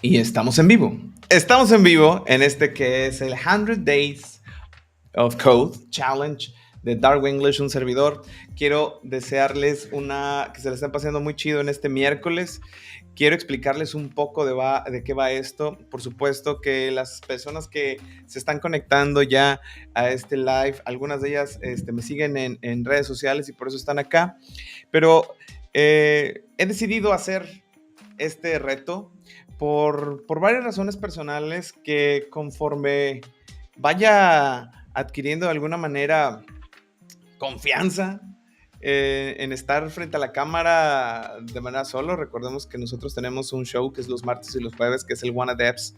Y estamos en vivo. Estamos en vivo en este que es el 100 Days of Code Challenge de Dark English, un servidor. Quiero desearles que se les estén pasando muy chido en este miércoles. Quiero explicarles un poco de qué va esto. Por supuesto que las personas que se están conectando ya a este live, algunas de ellas me siguen en redes sociales y por eso están acá. Pero he decidido hacer este reto por varias razones personales que conforme vaya adquiriendo de alguna manera confianza en estar frente a la cámara de manera solo. Recordemos que nosotros tenemos un show que es los martes y los jueves, que es el Wanna Devs.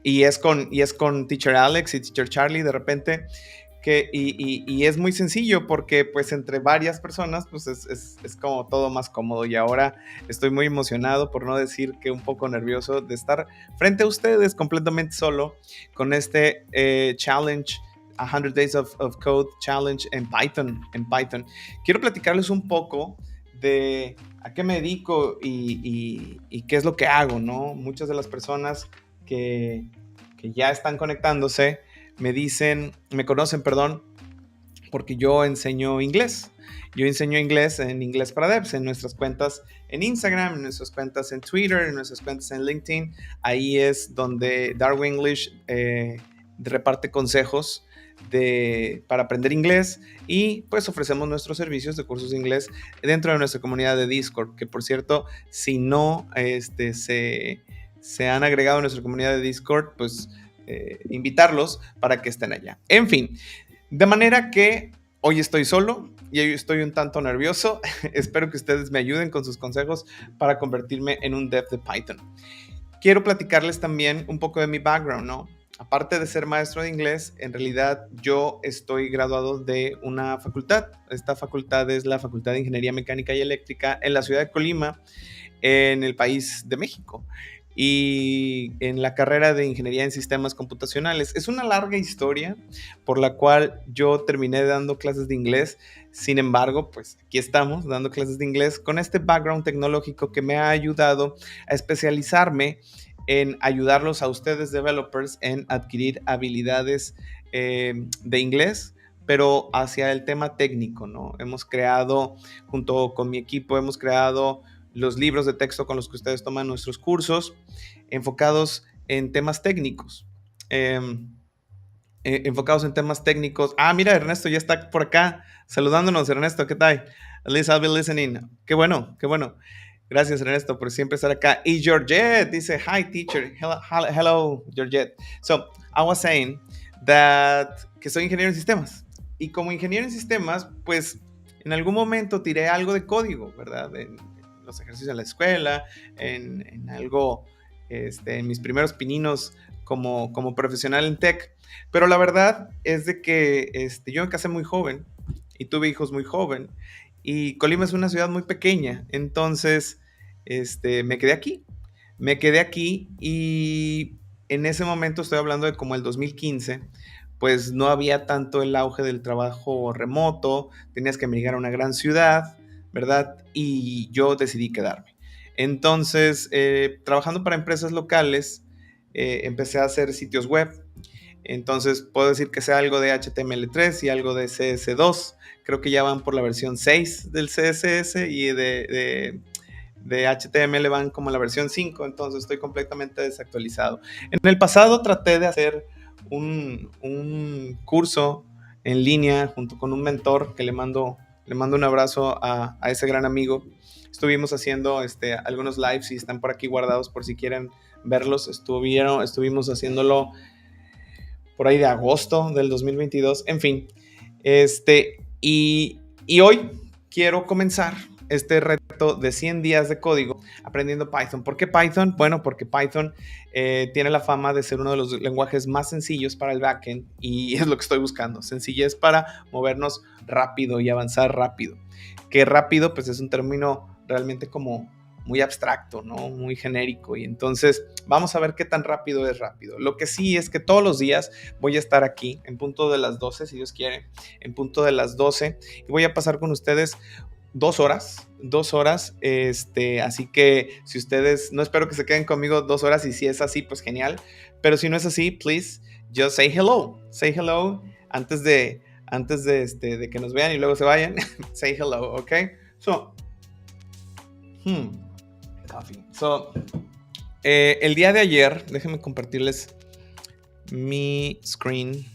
Y es con Teacher Alex y Teacher Charlie de repente. Y es muy sencillo porque pues entre varias personas pues es como todo más cómodo, y ahora estoy muy emocionado, por no decir que un poco nervioso, de estar frente a ustedes completamente solo con este challenge, 100 Days of Code Challenge en Python. Quiero platicarles un poco de a qué me dedico y qué es lo que hago, ¿no? Muchas de las personas que ya están conectándose me conocen, perdón, porque yo enseño inglés. Yo enseño inglés en Inglés para Devs, en nuestras cuentas en Instagram, en nuestras cuentas en Twitter, en nuestras cuentas en LinkedIn. Ahí es donde Dark English reparte consejos para aprender inglés, y pues ofrecemos nuestros servicios de cursos de inglés dentro de nuestra comunidad de Discord, que por cierto, si no se han agregado a nuestra comunidad de Discord, pues invitarlos para que estén allá. En fin, de manera que hoy estoy solo y hoy estoy un tanto nervioso. Espero que ustedes me ayuden con sus consejos para convertirme en un dev de Python. Quiero platicarles también un poco de mi background, ¿no? Aparte de ser maestro de inglés, en realidad yo estoy graduado de una facultad. Esta facultad es la Facultad de Ingeniería Mecánica y Eléctrica en la ciudad de Colima, en el país de México, y en la carrera de Ingeniería en Sistemas Computacionales. Es una larga historia por la cual yo terminé dando clases de inglés. Sin embargo, pues aquí estamos dando clases de inglés con este background tecnológico que me ha ayudado a especializarme en ayudarlos a ustedes developers en adquirir habilidades de inglés, pero hacia el tema técnico, ¿no? Hemos creado, junto con mi equipo, hemos creado los libros de texto con los que ustedes toman nuestros cursos, enfocados en temas técnicos. Enfocados en temas técnicos. Ah, mira, Ernesto ya está por acá saludándonos. Ernesto, ¿qué tal? At least I'll be listening. Qué bueno, qué bueno. Gracias, Ernesto, por siempre estar acá. Y Georgette dice, hi, teacher. Hello, Georgette. So, I was saying que soy ingeniero en sistemas. Y como ingeniero en sistemas, pues en algún momento tiré algo de código, ¿verdad? En los ejercicios en la escuela, en algo, en mis primeros pininos como profesional en tech. Pero la verdad es de que yo me casé muy joven y tuve hijos muy joven, y Colima es una ciudad muy pequeña. Entonces me quedé aquí. Me quedé aquí y en ese momento, estoy hablando de como el 2015, pues no había tanto el auge del trabajo remoto, tenías que emigrar a una gran ciudad, ¿verdad? Y yo decidí quedarme. Entonces, trabajando para empresas locales, empecé a hacer sitios web. Entonces puedo decir que sé algo de HTML3 y algo de CS2. Creo que ya van por la versión 6 del CSS, y de HTML van como la versión 5. Entonces estoy completamente desactualizado. En el pasado traté de hacer un curso en línea junto con un mentor que le mando un abrazo a ese gran amigo. Estuvimos haciendo algunos lives y están por aquí guardados por si quieren verlos. Estuvimos haciéndolo por ahí de agosto del 2022, en fin. Y hoy quiero comenzar este reto de 100 días de código aprendiendo Python. ¿Por qué Python? Bueno, porque Python tiene la fama de ser uno de los lenguajes más sencillos para el backend, y es lo que estoy buscando, sencillez para movernos rápido y avanzar rápido. Que rápido, pues es un término realmente como muy abstracto, ¿no? Muy genérico, y entonces vamos a ver qué tan rápido es rápido. Lo que sí es que todos los días voy a estar aquí en punto de las 12, si Dios quiere, en punto de las 12, y voy a pasar con ustedes 2 horas, así que si ustedes, no espero que se queden conmigo 2 horas, y si es así, pues genial, pero si no es así, please, just say hello, antes de que nos vean y luego se vayan, say hello, ok, so, coffee, so, el día de ayer, déjenme compartirles mi screen.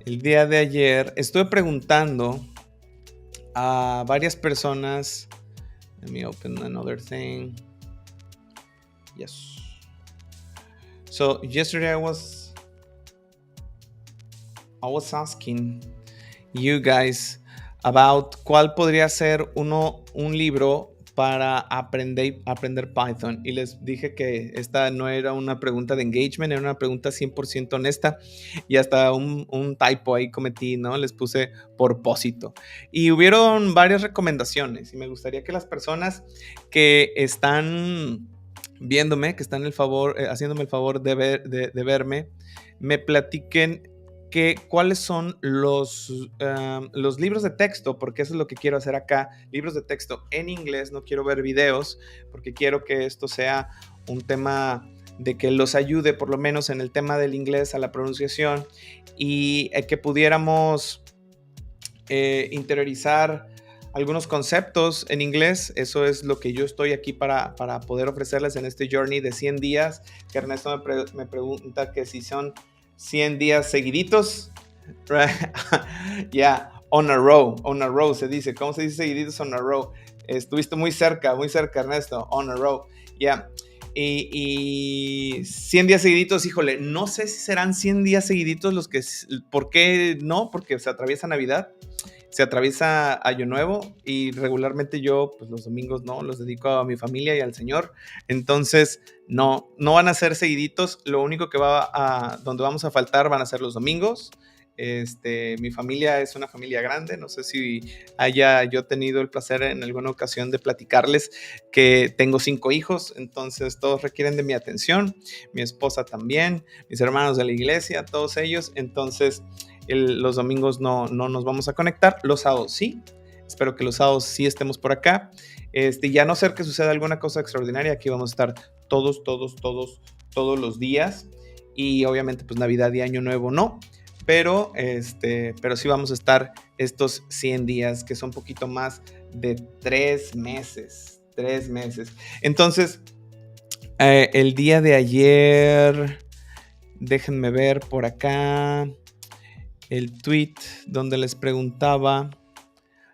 El día de ayer estuve preguntando a varias personas. Let me open another thing. Yes. So yesterday I was asking you guys about cuál podría ser un libro para aprender Python, y les dije que esta no era una pregunta de engagement, era una pregunta 100% honesta, y hasta un typo ahí cometí, ¿no? Les puse propósito, y hubieron varias recomendaciones, y me gustaría que las personas que están viéndome, que están haciéndome el favor de verme, me platiquen cuáles son los libros de texto, porque eso es lo que quiero hacer acá, libros de texto en inglés. No quiero ver videos, porque quiero que esto sea un tema de que los ayude por lo menos en el tema del inglés, a la pronunciación, y que pudiéramos interiorizar algunos conceptos en inglés. Eso es lo que yo estoy aquí para poder ofrecerles en este journey de 100 días, que Ernesto me pregunta que si son 100 días seguiditos, right? Yeah, on a row se dice. ¿Cómo se dice seguiditos? On a row. Estuviste muy cerca, Ernesto. On a row, yeah. Y 100 días seguiditos, híjole, no sé si serán 100 días seguiditos los que, ¿por qué no? Porque se atraviesa Navidad, se atraviesa Año Nuevo, y regularmente yo, pues los domingos no, los dedico a mi familia y al Señor. Entonces, no van a ser seguiditos. Lo único que donde vamos a faltar van a ser los domingos. Mi familia es una familia grande. No sé si haya yo tenido el placer en alguna ocasión de platicarles que tengo 5 hijos, entonces todos requieren de mi atención, mi esposa también, mis hermanos de la iglesia, todos ellos. Entonces los domingos no nos vamos a conectar, los sábados sí. Espero que los sábados sí estemos por acá. Ya, a no ser que suceda alguna cosa extraordinaria, aquí vamos a estar todos los días. Y obviamente pues Navidad y Año Nuevo no, pero sí vamos a estar estos 100 días, que son un poquito más de 3 meses. Entonces, el día de ayer, déjenme ver por acá el tweet donde les preguntaba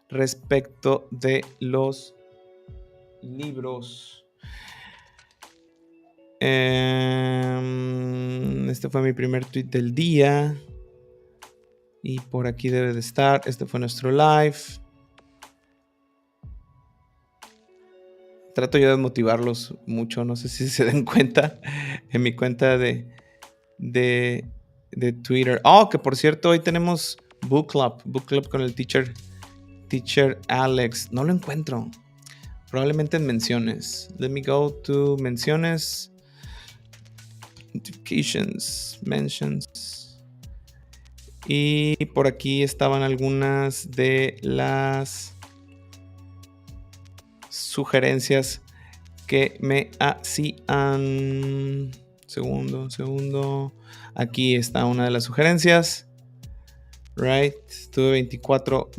respecto de los libros. Este fue mi primer tweet del día, y por aquí debe de estar. Este fue nuestro live. Trato yo de motivarlos mucho, no sé si se den cuenta, en mi cuenta de Twitter. Oh, que por cierto, hoy tenemos book club con el teacher Alex. No lo encuentro. Probablemente en menciones. Let me go to menciones. Notifications. Mentions. Y por aquí estaban algunas de las sugerencias que me hacían. Segundo. Aquí está una de las sugerencias. Right. Tuve 24.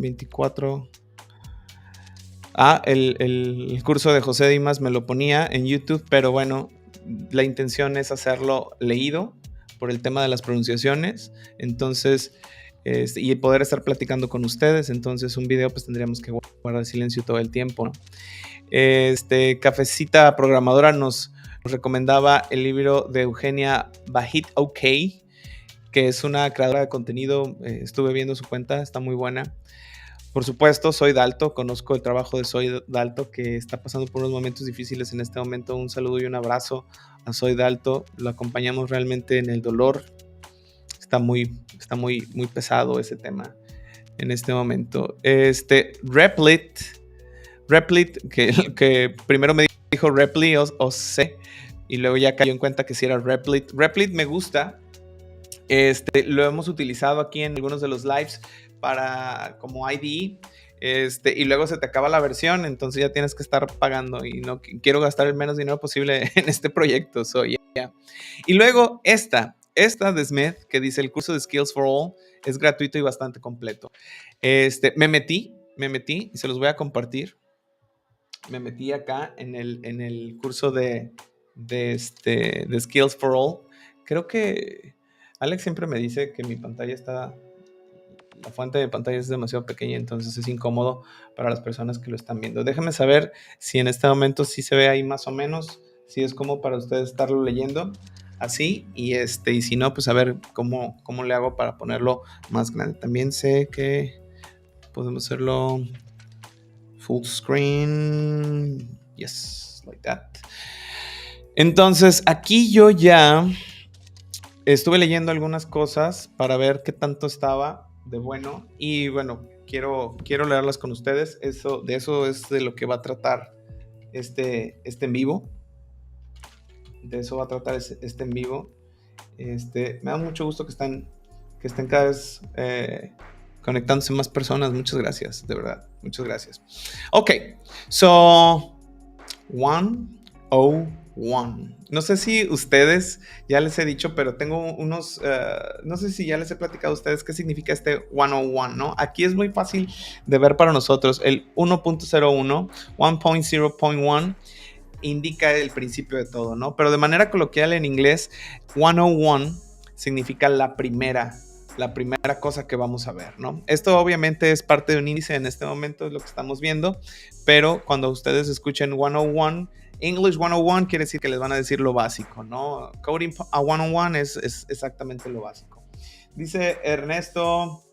El curso de José Dimas me lo ponía en YouTube, pero bueno, la intención es hacerlo leído por el tema de las pronunciaciones. Entonces, y poder estar platicando con ustedes. Entonces, un video pues tendríamos que guardar silencio todo el tiempo, ¿no? Cafecita Programadora nos recomendaba el libro de Eugenia Bajit OK, que es una creadora de contenido. Estuve viendo su cuenta, está muy buena. Por supuesto, Soy Dalto, conozco el trabajo de Soy Dalto, que está pasando por unos momentos difíciles en este momento. Un saludo y un abrazo a Soy Dalto. Lo acompañamos realmente en el dolor. Está muy pesado ese tema en este momento. Replit, que primero me dijo Repli o C, y luego ya cayó en cuenta que sí era Replit. Replit me gusta. Lo hemos utilizado aquí en algunos de los lives como IDE. y luego se te acaba la versión, entonces ya tienes que estar pagando y no quiero gastar el menos dinero posible en este proyecto. So, yeah. Y luego de Smith, que dice el curso de Skills for All, es gratuito y bastante completo. Me metí y se los voy a compartir. Me metí acá en el curso de Skills for All. Creo que Alex siempre me dice que mi pantalla la fuente de pantalla es demasiado pequeña, entonces es incómodo para las personas que lo están viendo. Déjenme saber si en este momento sí se ve ahí más o menos, si es como para ustedes estarlo leyendo así, y si no, pues a ver cómo le hago para ponerlo más grande. También sé que podemos hacerlo full screen. Yes, like that. Entonces, aquí yo ya estuve leyendo algunas cosas para ver qué tanto estaba de bueno. Y bueno, quiero leerlas con ustedes. De eso es de lo que va a tratar este en vivo. De eso va a tratar este en vivo. Me da mucho gusto que estén cada vez conectándose más personas. Muchas gracias, de verdad. Muchas gracias. Ok, so 101. No sé si ustedes ya les he dicho, pero tengo unos, no sé si ya les he platicado a ustedes qué significa este 101, ¿no? Aquí es muy fácil de ver para nosotros. El 1.01, 1.0.1 indica el principio de todo, ¿no? Pero de manera coloquial en inglés, 101 significa la primera cosa que vamos a ver, ¿no? Esto obviamente es parte de un índice en este momento, es lo que estamos viendo, pero cuando ustedes escuchen 101, English 101 quiere decir que les van a decir lo básico, ¿no? Coding a 101 es exactamente lo básico. Dice Ernesto,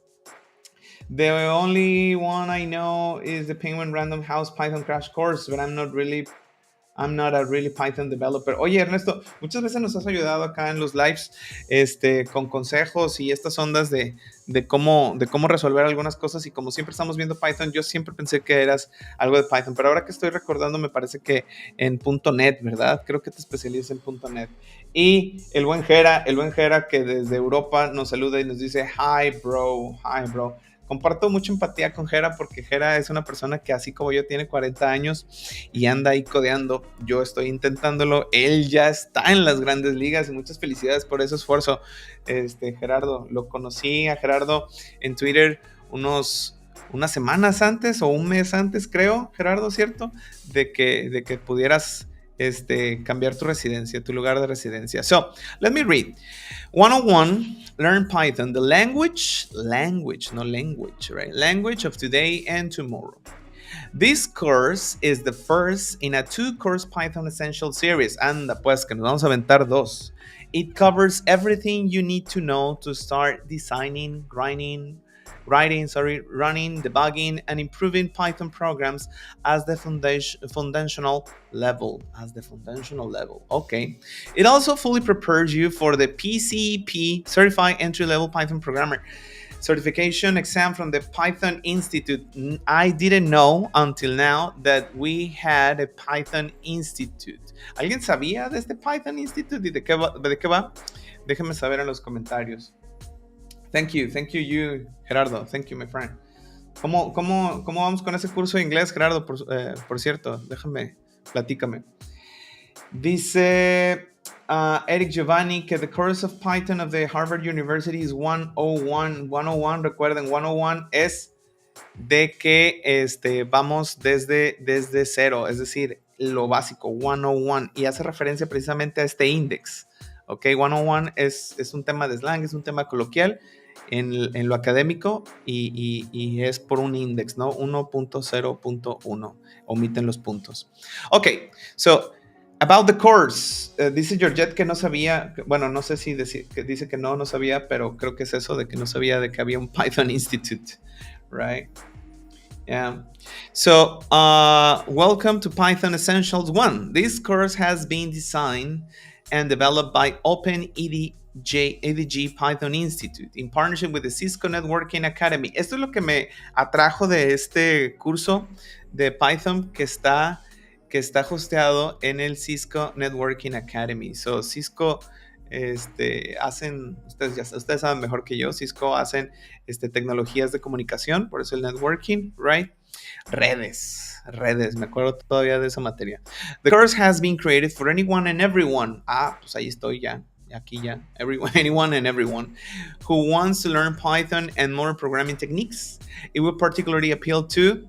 the only one I know is the Penguin Random House Python Crash Course, but I'm not a really Python developer. Oye, Ernesto, muchas veces nos has ayudado acá en los lives con consejos y estas ondas de cómo resolver algunas cosas, y como siempre estamos viendo Python, yo siempre pensé que eras algo de Python, pero ahora que estoy recordando me parece que en .NET, ¿verdad? Creo que te especializas en .NET. Y el buen Jera que desde Europa nos saluda y nos dice, hi bro. Comparto mucha empatía con Jera porque Jera es una persona que así como yo tiene 40 años y anda ahí codeando. Yo estoy intentándolo. Él ya está en las grandes ligas y muchas felicidades por ese esfuerzo. Gerardo, lo conocí a Gerardo en Twitter unas semanas antes o un mes antes, creo, Gerardo, ¿cierto? De que pudieras cambiar tu lugar de residencia. So, let me read. 101, learn Python, the language, right? Language of today and tomorrow. This course is the first in a 2-course Python Essential series. Anda, pues, que nos vamos a aventar 2. It covers everything you need to know to start designing, running, debugging, and improving Python programs as the foundational level. Okay. It also fully prepares you for the PCP, Certified Entry-Level Python Programmer certification exam from the Python Institute. I didn't know until now that we had a Python Institute. ¿Alguien sabía de este Python Institute y de qué va? Déjenme saber en los comentarios. Thank you, Gerardo. Thank you, my friend. ¿Cómo vamos con ese curso de inglés, Gerardo? Por cierto, platícame. Dice Eric Giovanni que the course of Python of the Harvard University is 101. 101, recuerden, 101 es de que vamos desde cero, es decir, lo básico, 101, y hace referencia precisamente a este index. Ok, 101 es un tema de slang, es un tema coloquial en lo académico y es por un index, ¿no? 1.0.1. Omiten los puntos. Ok, so about the course, dice Georgette que no sabía, bueno, no sé si dice que no sabía, pero creo que es eso de que no sabía de que había un Python Institute, right? Yeah. So, welcome to Python Essentials 1. This course has been designed and developed by OpenEDG Python Institute in partnership with the Cisco Networking Academy. Esto es lo que me atrajo de este curso de Python que está hosteado en el Cisco Networking Academy. So, Cisco Ustedes saben mejor que yo, Cisco hacen tecnologías de comunicación, por eso el networking, right? Redes, me acuerdo todavía de esa materia. The course has been created for anyone and everyone. Pues ahí estoy ya, aquí ya. Everyone, anyone and everyone who wants to learn Python and more programming techniques. It will particularly appeal to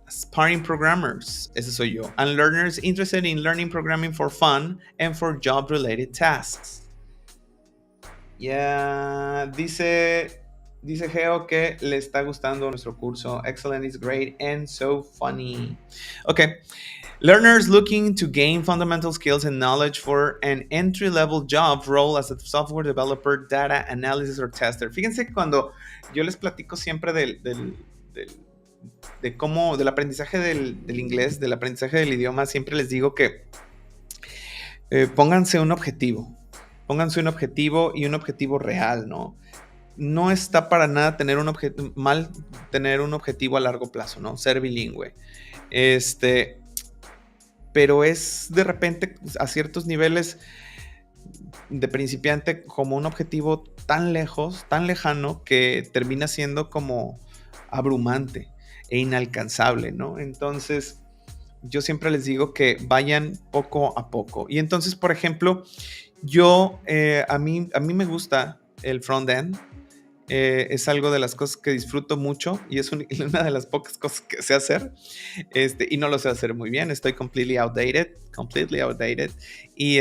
aspiring programmers, ese soy yo, and learners interested in learning programming for fun and for job-related tasks. Ya, dice Geo que le está gustando nuestro curso. Excellent, is great and so funny. Okay. Learners looking to gain fundamental skills and knowledge for an entry-level job role as a software developer, data analysis or tester. Fíjense que cuando yo les platico siempre del aprendizaje del inglés, del aprendizaje del idioma, siempre les digo que pónganse un objetivo y un objetivo real, ¿no? No está para nada mal tener un objetivo a largo plazo, ¿no? Ser bilingüe. Pero es de repente a ciertos niveles de principiante como un objetivo tan lejos, tan lejano, que termina siendo como abrumante e inalcanzable, ¿no? Entonces, yo siempre les digo que vayan poco a poco. Y entonces, por ejemplo, a mí me gusta el front-end. Es algo de las cosas que disfruto mucho y es una de las pocas cosas que sé hacer, y no lo sé hacer muy bien. Estoy completely outdated y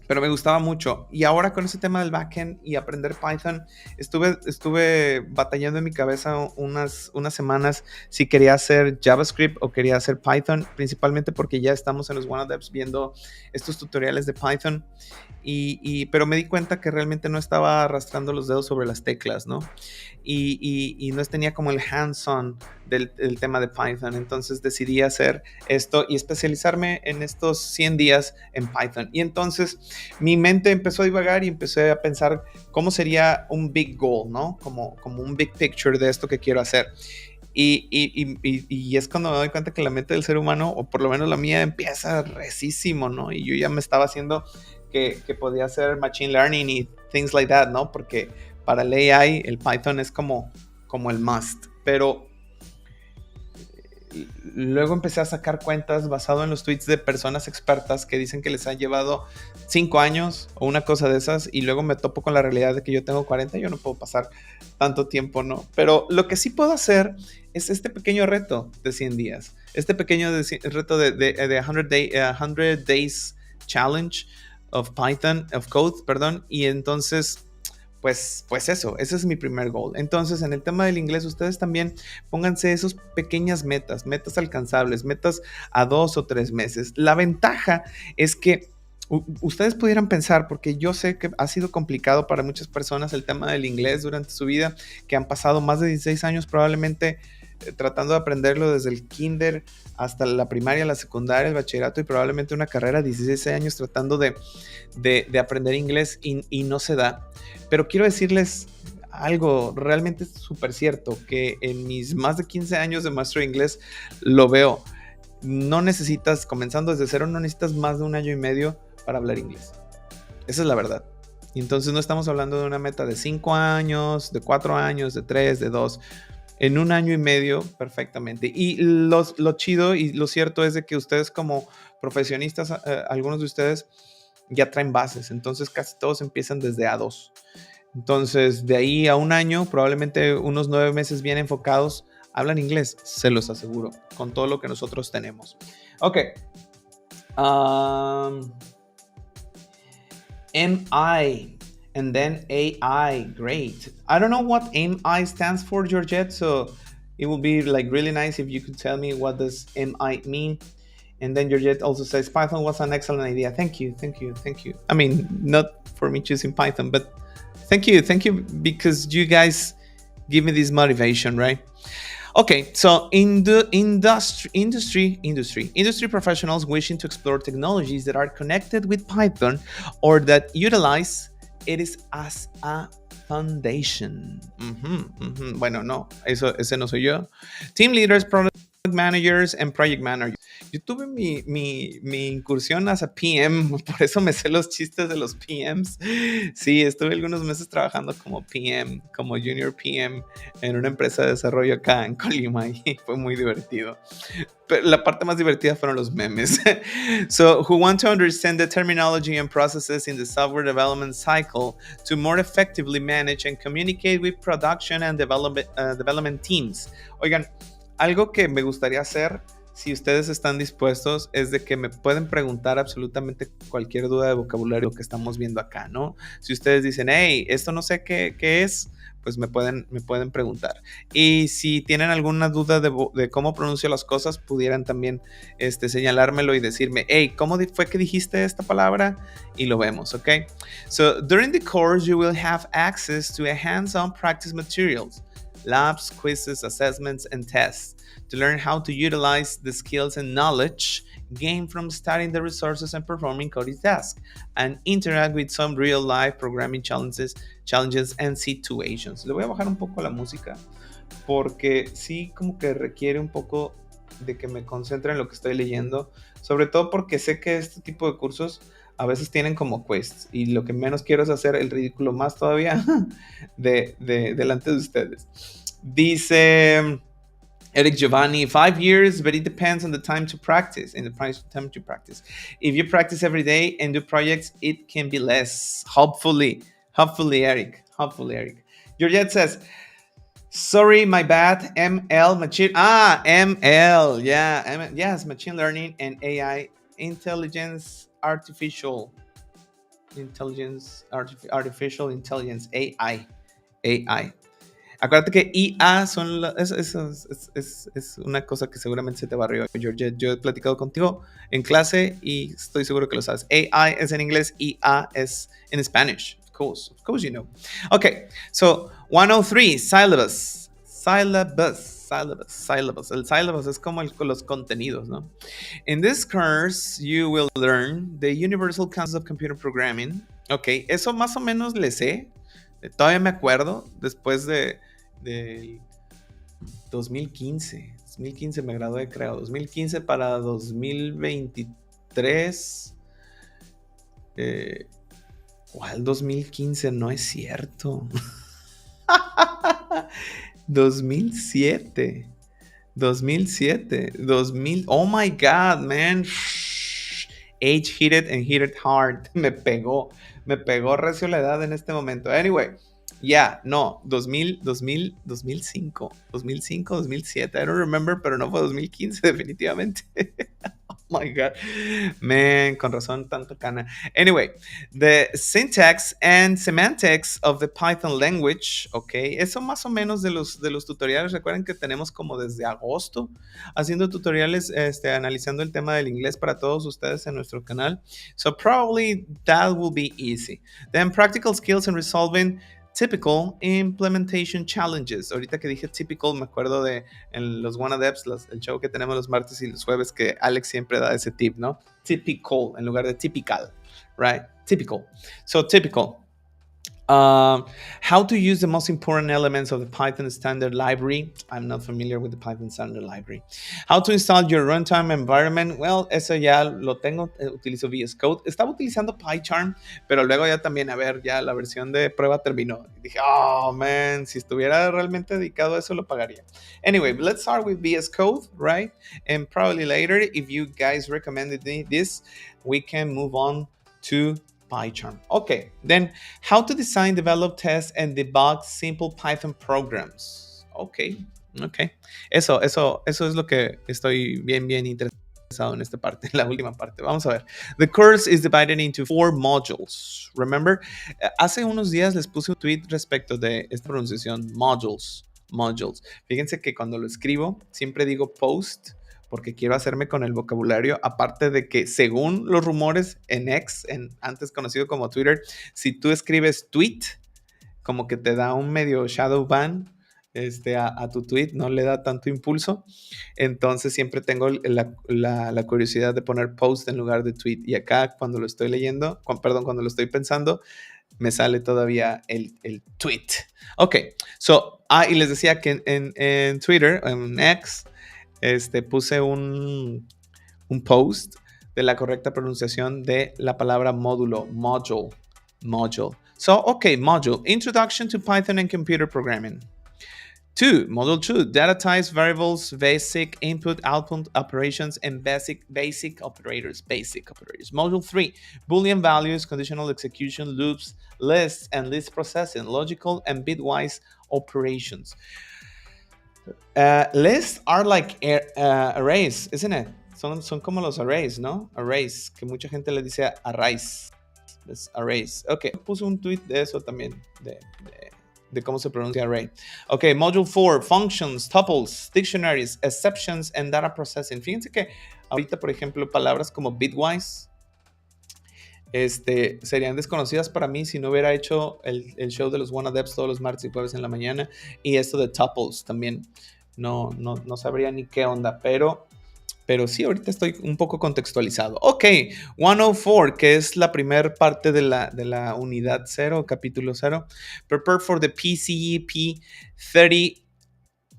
pero me gustaba mucho. Y ahora con ese tema del backend y aprender Python, estuve batallando en mi cabeza unas semanas si quería hacer JavaScript o quería hacer Python, principalmente porque ya estamos en los WannaDevs viendo estos tutoriales de Python. Pero me di cuenta que realmente no estaba arrastrando los dedos sobre las teclas, ¿no? Y no tenía como el hands-on del tema de Python. Entonces decidí hacer esto y especializarme en estos 100 días en Python. Y entonces mi mente empezó a divagar y empecé a pensar cómo sería un big goal, ¿no? Como un big picture de esto que quiero hacer. Y es cuando me doy cuenta que la mente del ser humano, o por lo menos la mía, empieza resísimo, ¿no? Y yo ya me estaba haciendo que podía hacer machine learning y things like that, ¿no? Porque para el AI el Python es como el must. Pero luego empecé a sacar cuentas basado en los tweets de personas expertas que dicen que les ha llevado 5 años o una cosa de esas, y luego me topo con la realidad de que yo tengo 40 y yo no puedo pasar tanto tiempo, ¿no? Pero lo que sí puedo hacer es este pequeño reto de 100 días, este pequeño reto de 100 Days Challenge of Code, perdón, y entonces pues eso, ese es mi primer goal. Entonces, en el tema del inglés, ustedes también pónganse esas pequeñas metas alcanzables, metas a 2 o 3 meses. La ventaja es que ustedes pudieran pensar, porque yo sé que ha sido complicado para muchas personas el tema del inglés durante su vida, que han pasado más de 16 años probablemente tratando de aprenderlo desde el kinder hasta la primaria, la secundaria, el bachillerato y probablemente una carrera, 16 años tratando de aprender inglés y no se da. Pero quiero decirles algo realmente súper cierto, que en mis más de 15 años de maestro de inglés lo veo. No necesitas, comenzando desde cero, no necesitas más de 1 año y medio para hablar inglés. Esa es la verdad. Y entonces no estamos hablando de una meta de 5 años, de 4 años, de 3, de 2. En 1 año y medio, perfectamente. Y lo chido y lo cierto es de que ustedes como profesionistas, algunos de ustedes ya traen bases. Entonces casi todos empiezan desde A2. Entonces de ahí a 1 año, probablemente unos 9 meses bien enfocados, hablan inglés, se los aseguro, con todo lo que nosotros tenemos. Ok. MI. And then AI, great. I don't know what MI stands for, Georgette, so it would be like really nice if you could tell me what does MI mean. And then Georgette also says, Python was an excellent idea. Thank you. I mean, not for me choosing Python, but thank you, because you guys give me this motivation, right? Okay, so in the industry professionals wishing to explore technologies that are connected with Python or that utilize it is as a foundation. Bueno, no, ese no soy yo. Team leaders, product managers, and project managers. Yo tuve mi incursión hacia PM, por eso me sé los chistes de los PMs. Sí, estuve algunos meses trabajando como PM, como Junior PM en una empresa de desarrollo acá en Colima y fue muy divertido. Pero la parte más divertida fueron los memes. So, who want to understand the terminology and processes in the software development cycle to more effectively manage and communicate with production and development teams. Oigan, algo que me gustaría hacer, si ustedes están dispuestos, es de que me pueden preguntar absolutamente cualquier duda de vocabulario que estamos viendo acá, ¿no? Si ustedes dicen, hey, esto no sé qué es, pues me pueden preguntar. Y si tienen alguna duda de cómo pronuncio las cosas, pudieran también señalármelo y decirme, hey, ¿cómo fue que dijiste esta palabra? Y lo vemos, ¿ok? So, during the course, you will have access to a hands-on practice materials, labs, quizzes, assessments, and tests to learn how to utilize the skills and knowledge gained from studying the resources and performing coding tasks, and interact with some real-life programming challenges and situations. Le voy a bajar un poco la música porque sí como que requiere un poco de que me concentre en lo que estoy leyendo, sobre todo porque sé que este tipo de cursos a veces tienen como quests y lo que menos quiero es hacer el ridículo más todavía delante de ustedes. Dice Eric Giovanni, 5 years, but it depends on the time to practice. If you practice every day and do projects, it can be less. Hopefully, Eric. Georgette says, sorry, my bad. ML, machine. ML. Yeah, yes, machine learning and AI, artificial intelligence, AI. Acuérdate que IA es una cosa que seguramente se te barrió, George. Yo he platicado contigo en clase y estoy seguro que lo sabes. AI es en inglés, IA es en Spanish. Of course you know. Okay, so 103, syllabus. El syllabus es como los contenidos, ¿no? In this course, you will learn the universal concepts of computer programming. Ok, eso más o menos le sé. Todavía me acuerdo, después de 2015. 2015 me gradué, creo. 2015 para 2023. ¿Cuál 2015? No es cierto. 2007. Oh my God, man. Age hit it and hit it hard. Me pegó recio la edad en este momento. Anyway, no, 2005, 2007. I don't remember, pero no fue 2015 definitivamente. Oh my God. Man, con razón, tanto cana. Anyway, the syntax and semantics of the Python language, ok. Eso más o menos de los tutoriales. Recuerden que tenemos como desde agosto haciendo tutoriales, analizando el tema del inglés para todos ustedes en nuestro canal. So probably that will be easy. Then practical skills in resolving typical implementation challenges. Ahorita que dije typical, me acuerdo de en los WannaDevs, el show que tenemos los martes y los jueves, que Alex siempre da ese tip, ¿no? Typical en lugar de typical, right? Typical. So typical. How to use the most important elements of the Python standard library. I'm not familiar with the Python standard library. How to install your runtime environment. Well, eso ya lo tengo. Utilizo VS Code. Estaba utilizando PyCharm, pero luego ya también, ya la versión de prueba terminó. Y dije, oh, man, si estuviera realmente dedicado a eso, lo pagaría. Anyway, let's start with VS Code, right? And probably later, if you guys recommended this, we can move on to PyCharm. Okay, then how to design, develop, test, and debug simple Python programs. Okay. Eso es lo que estoy bien interesado en esta parte, en la última parte. Vamos a ver. The course is divided into 4 modules. Remember, hace unos días les puse un tweet respecto de esta pronunciación, modules. Fíjense que cuando lo escribo, siempre digo post, porque quiero hacerme con el vocabulario, aparte de que según los rumores en X, antes conocido como Twitter, si tú escribes tweet, como que te da un medio shadow ban a tu tweet, no le da tanto impulso, entonces siempre tengo la curiosidad de poner post en lugar de tweet, y acá cuando lo estoy leyendo, cuando lo estoy pensando, me sale todavía el tweet. Ok, y les decía que en Twitter, en X, puse un un post de la correcta pronunciación de la palabra módulo, module, module. So, okay, module, Introduction to Python and Computer Programming. Module 2, data types, variables, basic input, output operations, and basic operators, Module 3, Boolean values, conditional execution, loops, lists, and list processing, logical and bitwise operations. Lists are like arrays, isn't it? Son como los arrays, ¿no? Arrays, que mucha gente le dice arrays. Arrays. Ok, puse un tweet de eso también, de cómo se pronuncia array. Ok, Module 4, Functions, Tuples, Dictionaries, Exceptions, and Data Processing. Fíjense que ahorita, por ejemplo, palabras como bitwise serían desconocidas para mí si no hubiera hecho el show de los WannaDevs todos los martes y jueves en la mañana. Y esto de tuples también. No sabría ni qué onda, pero sí, ahorita estoy un poco contextualizado. Ok, 104, que es la primera parte de la unidad 0, capítulo 0. Prepare for the PCEP 30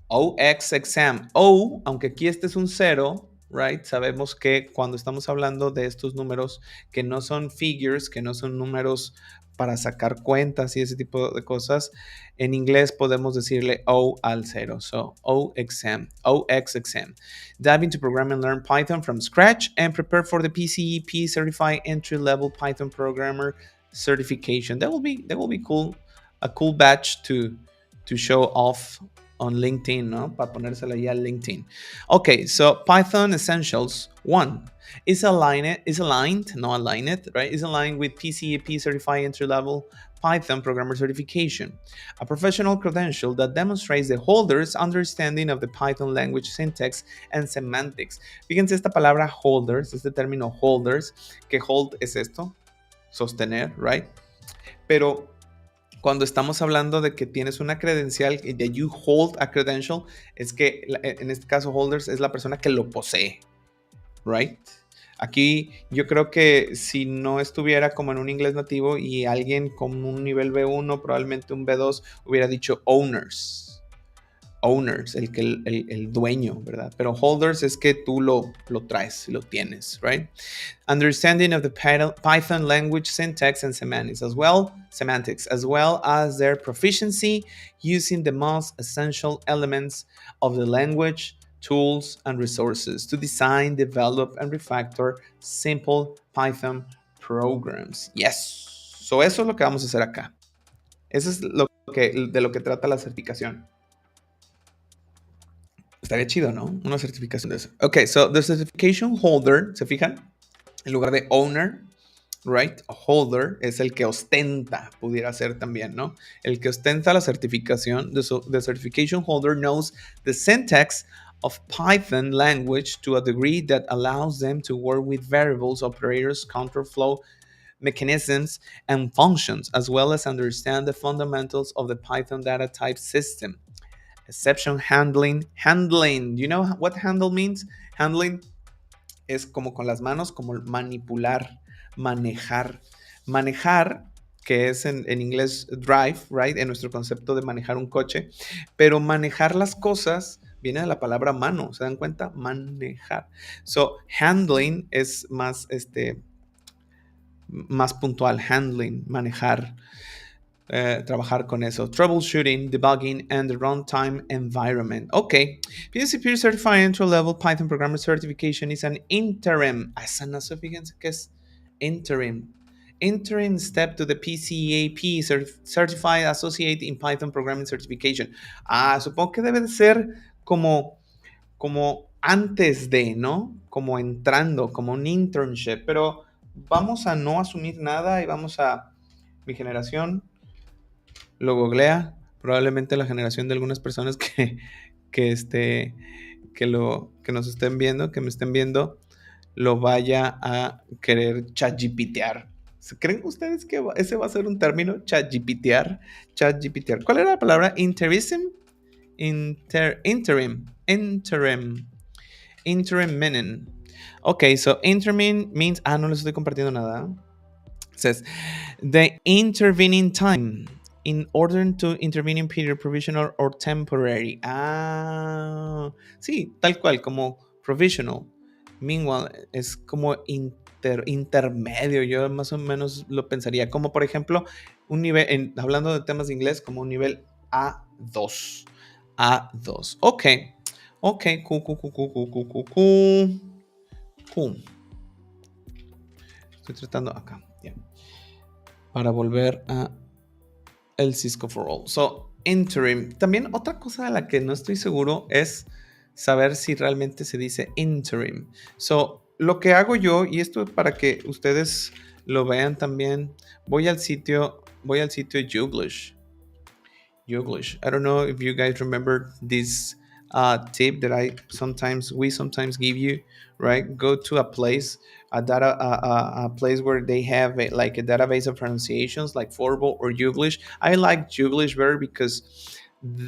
OX exam. O, aunque aquí este es un 0, right? Sabemos que cuando estamos hablando de estos números que no son figures, que no son números para sacar cuentas y ese tipo de cosas, en inglés podemos decirle O al 0. So, O exam, OX exam. Dive into program and learn Python from scratch and prepare for the PCEP Certified Entry-Level Python Programmer Certification. That will be cool. A cool badge to show off on LinkedIn, ¿no? Para ponérsela ya a LinkedIn. Okay, so Python Essentials 1 is aligned, right? Is aligned with PCAP Certified Entry-Level Python Programmer Certification, a professional credential that demonstrates the holder's understanding of the Python language syntax and semantics. Fíjense esta palabra holders, este término holders, que hold es esto, sostener, right? Pero cuando estamos hablando de que tienes una credencial, that you hold a credential, es que en este caso holders es la persona que lo posee, right? Aquí yo creo que si no estuviera como en un inglés nativo y alguien con un nivel B1, probablemente un B2, hubiera dicho owners, el dueño, ¿verdad? Pero holders es que tú lo traes, lo tienes, right? Understanding of the Python language syntax and semantics, as well as their proficiency using the most essential elements of the language, tools, and resources to design, develop, and refactor simple Python programs. Yes. So eso es lo que vamos a hacer acá. Eso es de lo que trata la certificación. Estaría chido, ¿no? Una certificación de eso. Ok, so the certification holder, ¿se fijan? En lugar de owner, right? Holder es el que ostenta, pudiera ser también, ¿no? El que ostenta la certificación. The certification holder knows the syntax of Python language to a degree that allows them to work with variables, operators, counterflow mechanisms, and functions, as well as understand the fundamentals of the Python data type system. Exception handling. Do you know what handle means? Handling es como con las manos, como manipular, manejar. Manejar, que es en inglés drive, right? En nuestro concepto de manejar un coche. Pero manejar las cosas viene de la palabra mano, ¿se dan cuenta? Manejar. So, handling es más, más puntual. Handling, manejar. Trabajar con eso. Troubleshooting, debugging, and the runtime environment. Ok. PCP Certified Entry-Level Python Programmer Certification is an interim. Esa no sé, fíjense que es interim. Interim step to the PCAP Certified Associate in Python Programming Certification. Supongo que debe de ser como antes de, ¿no? Como entrando, como un internship. Pero vamos a no asumir nada y vamos a mi generación lo googlea, probablemente la generación de algunas personas que nos estén viendo, que me estén viendo, lo vaya a querer chatGPTear. ¿Creen ustedes que ese va a ser un término? ChatGPTear. ¿Cuál era la palabra? Interim. Interim meaning. Ok, so interim means, no les estoy compartiendo nada. It says, the intervening time in order to intervening period, provisional or temporary. Sí, tal cual, como provisional. Meanwhile es como intermedio, yo más o menos lo pensaría, como por ejemplo, un nivel, hablando de temas de inglés, como un nivel A2. A2. Ok, ok, cool. Estoy tratando acá, ya. Para volver a el Cisco for All. So, interim. También otra cosa de la que no estoy seguro es saber si realmente se dice interim. So, lo que hago yo, y esto es para que ustedes lo vean también, voy al sitio Youglish. Youglish. I don't know if you guys remember this tip that we sometimes give you, right? Go to a place, a place where they have like a database of pronunciations like Forble or Youglish. I like Youglish better because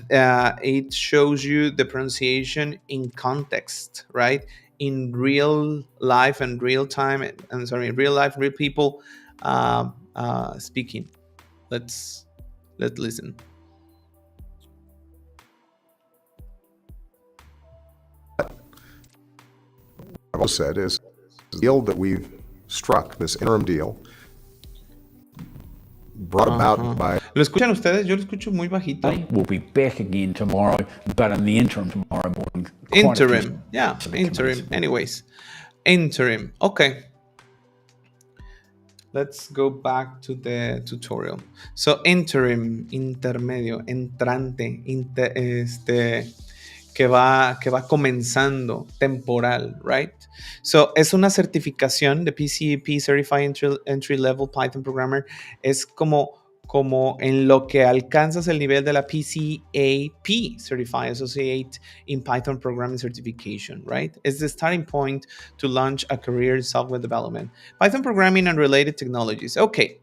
it shows you the pronunciation in context, right? In real life and real time, and sorry, real life, real people speaking. Let's listen. I've also said is the deal that we've struck, this interim deal, brought about by. ¿Lo escuchan ustedes? Yo lo escucho muy bajito. We'll be back again tomorrow, but in the interim tomorrow morning. Interim, yeah, interim. Anyways, interim. Okay. Let's go back to the tutorial. So, interim, intermedio, entrante, que va comenzando, temporal, right? So, es una certificación de PCP, Certified Entry Level Python Programmer. Es como en lo que alcanzas el nivel de la PCAP, Certified Associate in Python Programming Certification, right? It's the starting point to launch a career in software development, Python programming and related technologies. Okay.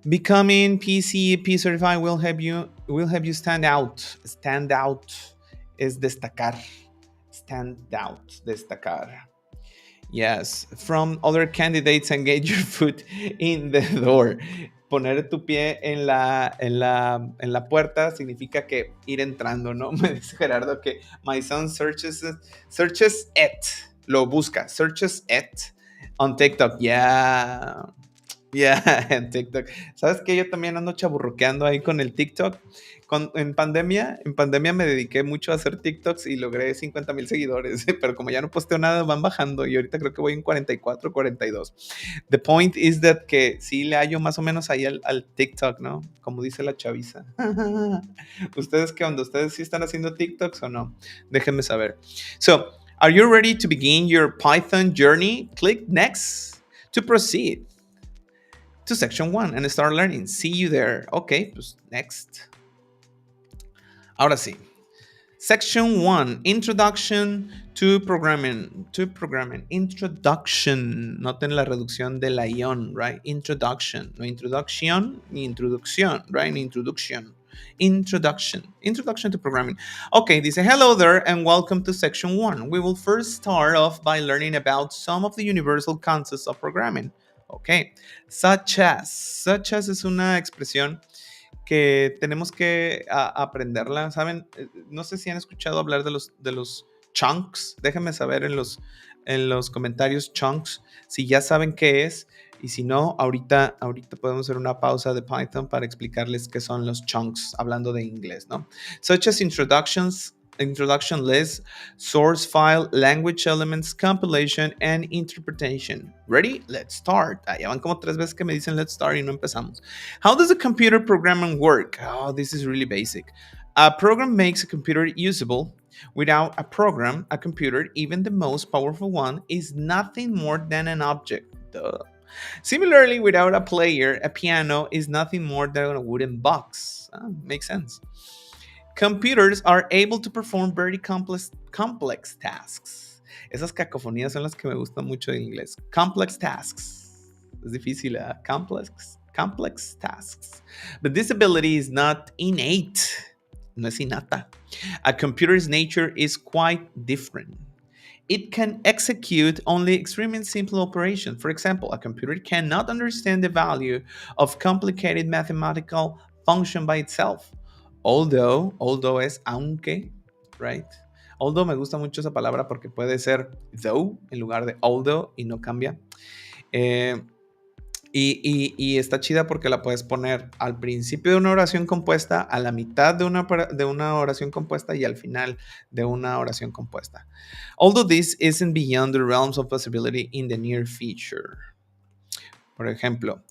Becoming PCAP certified will help you stand out. Stand out es destacar. Stand out, destacar. Yes, from other candidates and get your foot in the door. Poner tu pie en la puerta significa que ir entrando, ¿no? Me dice Gerardo que my son searches it, lo busca, searches it on TikTok. Yeah, en TikTok. ¿Sabes qué? Yo también ando chaburroqueando ahí con el TikTok. En pandemia me dediqué mucho a hacer TikToks y logré 50,000 seguidores, pero como ya no posteo nada, van bajando y ahorita creo que voy en 44, 42. The point is that que sí le hallo más o menos ahí al TikTok, ¿no? Como dice la chaviza. ¿Ustedes qué onda? ¿Ustedes sí están haciendo TikToks o no? Déjenme saber. So, are you ready to begin your Python journey? Click next to proceed to section 1 and start learning. See you there. Ok, pues next. Ahora sí. Section 1, Introduction to Programming. Introduction. Noten la reducción de la ion, right? Introduction. No introduction, ni introducción, right? Introduction. Introduction to programming. Okay, dice, hello there and welcome to section 1. We will first start off by learning about some of the universal concepts of programming. Okay, such as es una expresión que tenemos que aprenderla, ¿saben? No sé si han escuchado hablar de los chunks. Déjenme saber en los comentarios chunks si ya saben qué es. Y si no, ahorita podemos hacer una pausa de Python para explicarles qué son los chunks, hablando de inglés, ¿no? Such as introduction list, source file, language elements, compilation, and interpretation. Ready? Let's start. Ya van como 3 veces que me dicen let's start y no empezamos. How does a computer programming work? Oh, this is really basic. A program makes a computer usable. Without a program, a computer, even the most powerful one, is nothing more than an object. Duh. Similarly, without a player, a piano is nothing more than a wooden box. Makes sense. Computers are able to perform very complex tasks. Esas cacofonías son las que me gustan mucho en inglés. Complex tasks. Es difícil, ¿eh? Complex tasks. But this ability is not innate. No es innata. A computer's nature is quite different. It can execute only extremely simple operations. For example, a computer cannot understand the value of complicated mathematical function by itself. Although es aunque, right? Although me gusta mucho esa palabra porque puede ser though en lugar de although y no cambia. Y está chida porque la puedes poner al principio de una oración compuesta, a la mitad de una oración compuesta y al final de una oración compuesta. Although this isn't beyond the realms of possibility in the near future. Por ejemplo,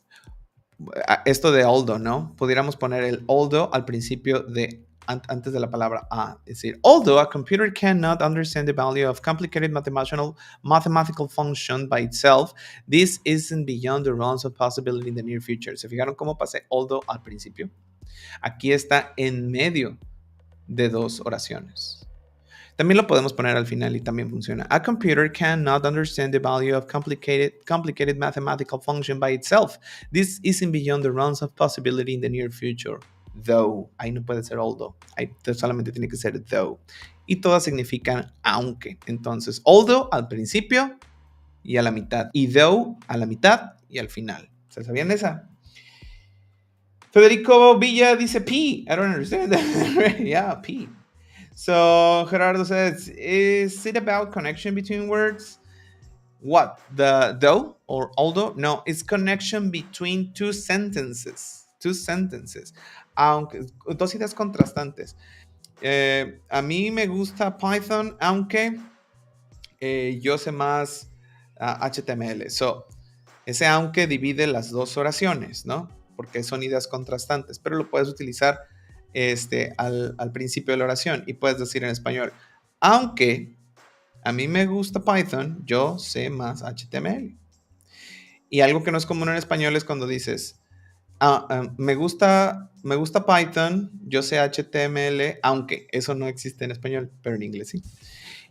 esto de although, ¿no? Pudiéramos poner el although al principio de antes de la palabra a, es decir, although a computer cannot understand the value of complicated mathematical function by itself, this isn't beyond the realms of possibility in the near future. ¿Se fijaron cómo pasé although al principio? Aquí está en medio de dos oraciones. También lo podemos poner al final y también funciona. A computer cannot understand the value of complicated mathematical function by itself. This isn't beyond the realms of possibility in the near future. Though. Ahí no puede ser although. Ahí solamente tiene que ser though. Y todas significan aunque. Entonces, although al principio y a la mitad. Y though a la mitad y al final. ¿Se sabían esa? Federico Villa dice P. I don't understand that. Yeah, P. So Gerardo says, is it about connection between words? What? The though or although? No, it's connection between two sentences. Two sentences. Aunque, dos ideas contrastantes. A mí me gusta Python, aunque yo sé más HTML. So, ese aunque divide las dos oraciones, ¿no? Porque son ideas contrastantes, pero lo puedes utilizar al principio de la oración y puedes decir en español, aunque a mí me gusta Python, yo sé más HTML. Y algo que no es común en español es cuando dices, me gusta Python, yo sé HTML, aunque eso no existe en español, pero en inglés sí.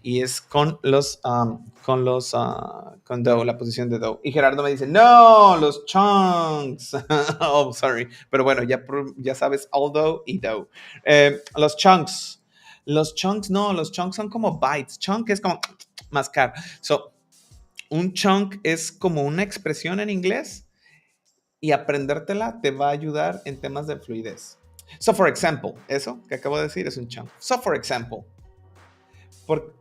Y es con though, la posición de though. Y Gerardo me dice, no, los chunks. Oh, sorry. Pero bueno, ya sabes, although y though. Los chunks. Los chunks son como bytes. Chunk es como mascar. So, un chunk es como una expresión en inglés y aprendértela te va a ayudar en temas de fluidez. So, for example, eso que acabo de decir es un chunk. So, for example.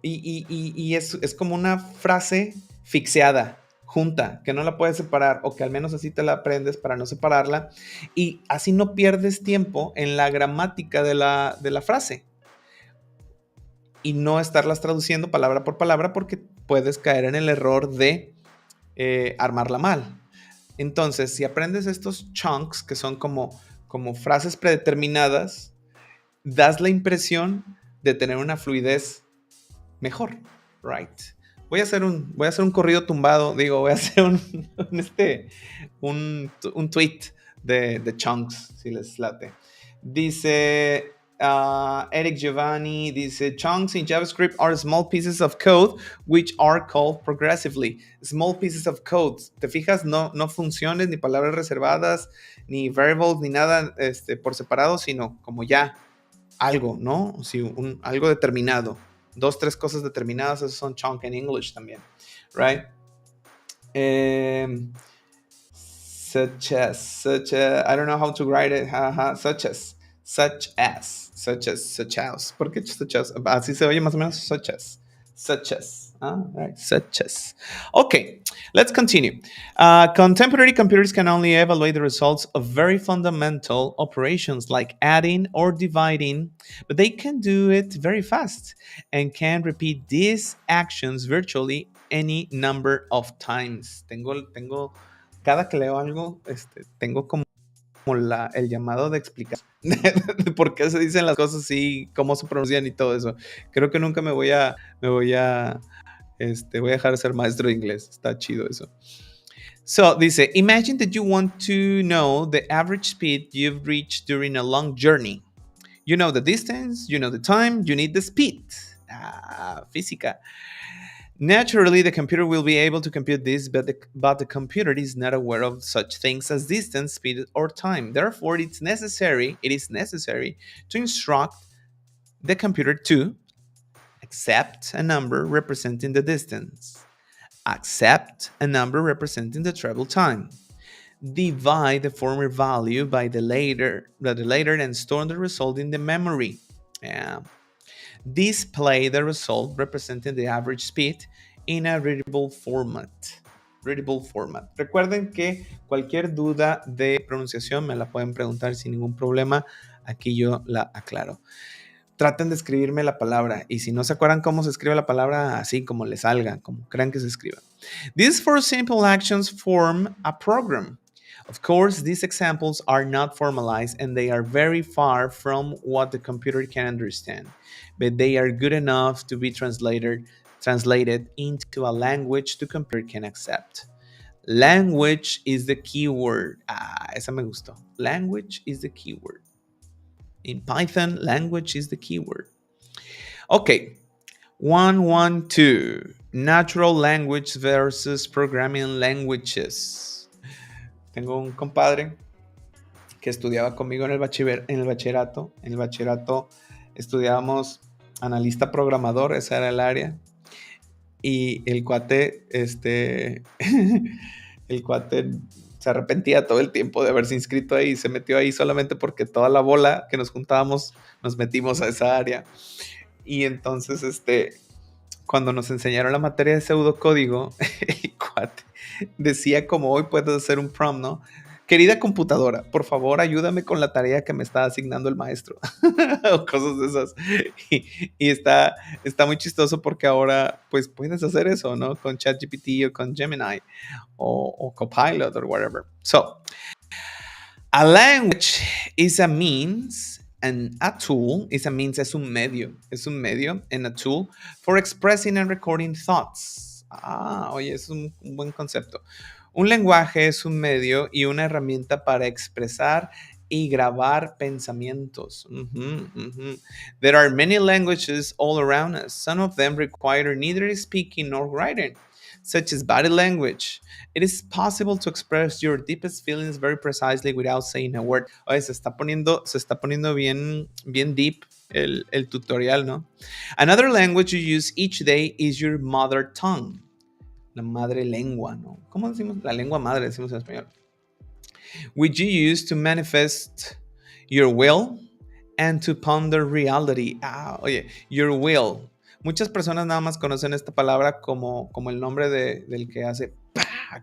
Y es como una frase fixeada, junta, que no la puedes separar o que al menos así te la aprendes para no separarla y así no pierdes tiempo en la gramática de la frase y no estarlas traduciendo palabra por palabra porque puedes caer en el error de armarla mal. Entonces, si aprendes estos chunks que son como frases predeterminadas, das la impresión de tener una fluidez mejor, right? Voy a hacer un corrido tumbado, voy a hacer un tweet de chunks, si les late. Dice Eric Giovanni, dice, chunks in JavaScript are small pieces of code which are called progressively. Small pieces of code. ¿Te fijas? No funciones, ni palabras reservadas, ni variables, ni nada por separado, sino como ya algo, ¿no? Sí, algo determinado. 2, 3 cosas determinadas, esos son chunk en English también, right? Such as, I don't know how to write it, such as, ¿por qué such as? Así se oye más o menos, such as, right, such as. Okay, let's continue. Contemporary computers can only evaluate the results of very fundamental operations like adding or dividing, but they can do it very fast and can repeat these actions virtually any number of times. Tengo cada que leo algo, tengo como el llamado de explicar de por qué se dicen las cosas así, cómo se pronuncian y todo eso. Creo que nunca voy a dejar de ser maestro de inglés. Está chido eso. So, dice, imagine that you want to know the average speed you've reached during a long journey. You know the distance, you know the time, you need the speed. Física. Naturally, the computer will be able to compute this, but the computer is not aware of such things as distance, speed, or time. Therefore, it is necessary to instruct the computer to accept a number representing the distance, accept a number representing the travel time, divide the former value by the later and store the result in the memory. Yeah. display the result representing the average speed in a readable format. Readable format. Recuerden que cualquier duda de pronunciación me la pueden preguntar sin ningún problema. Aquí yo la aclaro. Traten de escribirme la palabra y si no se acuerdan cómo se escribe la palabra, así como les salga, como crean que se escriba. These 4 simple actions form a program. Of course, these examples are not formalized and they are very far from what the computer can understand, but they are good enough to be translated into a language the computer can accept. Language is the keyword. Esa me gustó. Language is the keyword. In Python, language is the keyword. Okay, 112. Natural language versus programming languages. Tengo un compadre que estudiaba conmigo en el bachillerato. En el bachillerato estudiábamos analista programador, esa era el área. Y el cuate, el cuate se arrepentía todo el tiempo de haberse inscrito ahí. Se metió ahí solamente porque toda la bola que nos juntábamos nos metimos a esa área. Y entonces, cuando nos enseñaron la materia de pseudocódigo, el cuate decía como hoy puedes hacer un prompt, ¿no? Querida computadora, por favor ayúdame con la tarea que me está asignando el maestro. O cosas de esas. Y está muy chistoso porque ahora pues puedes hacer eso, ¿no? Con ChatGPT o con Gemini o Copilot or whatever. So, a language is a means and a tool is a means, es un medio and a tool for expressing and recording thoughts. Oye, es un buen concepto. Un lenguaje es un medio y una herramienta para expresar y grabar pensamientos. There are many languages all around us. Some of them require neither speaking nor writing, such as body language. It is possible to express your deepest feelings very precisely without saying a word. Oye, se está poniendo bien deep el tutorial, ¿no? Another language you use each day is your mother tongue. La madre lengua, ¿no? ¿Cómo decimos? La lengua madre, decimos en español. Which you use to manifest your will and to ponder reality. Oye, your will. Muchas personas nada más conocen esta palabra como el nombre del que hace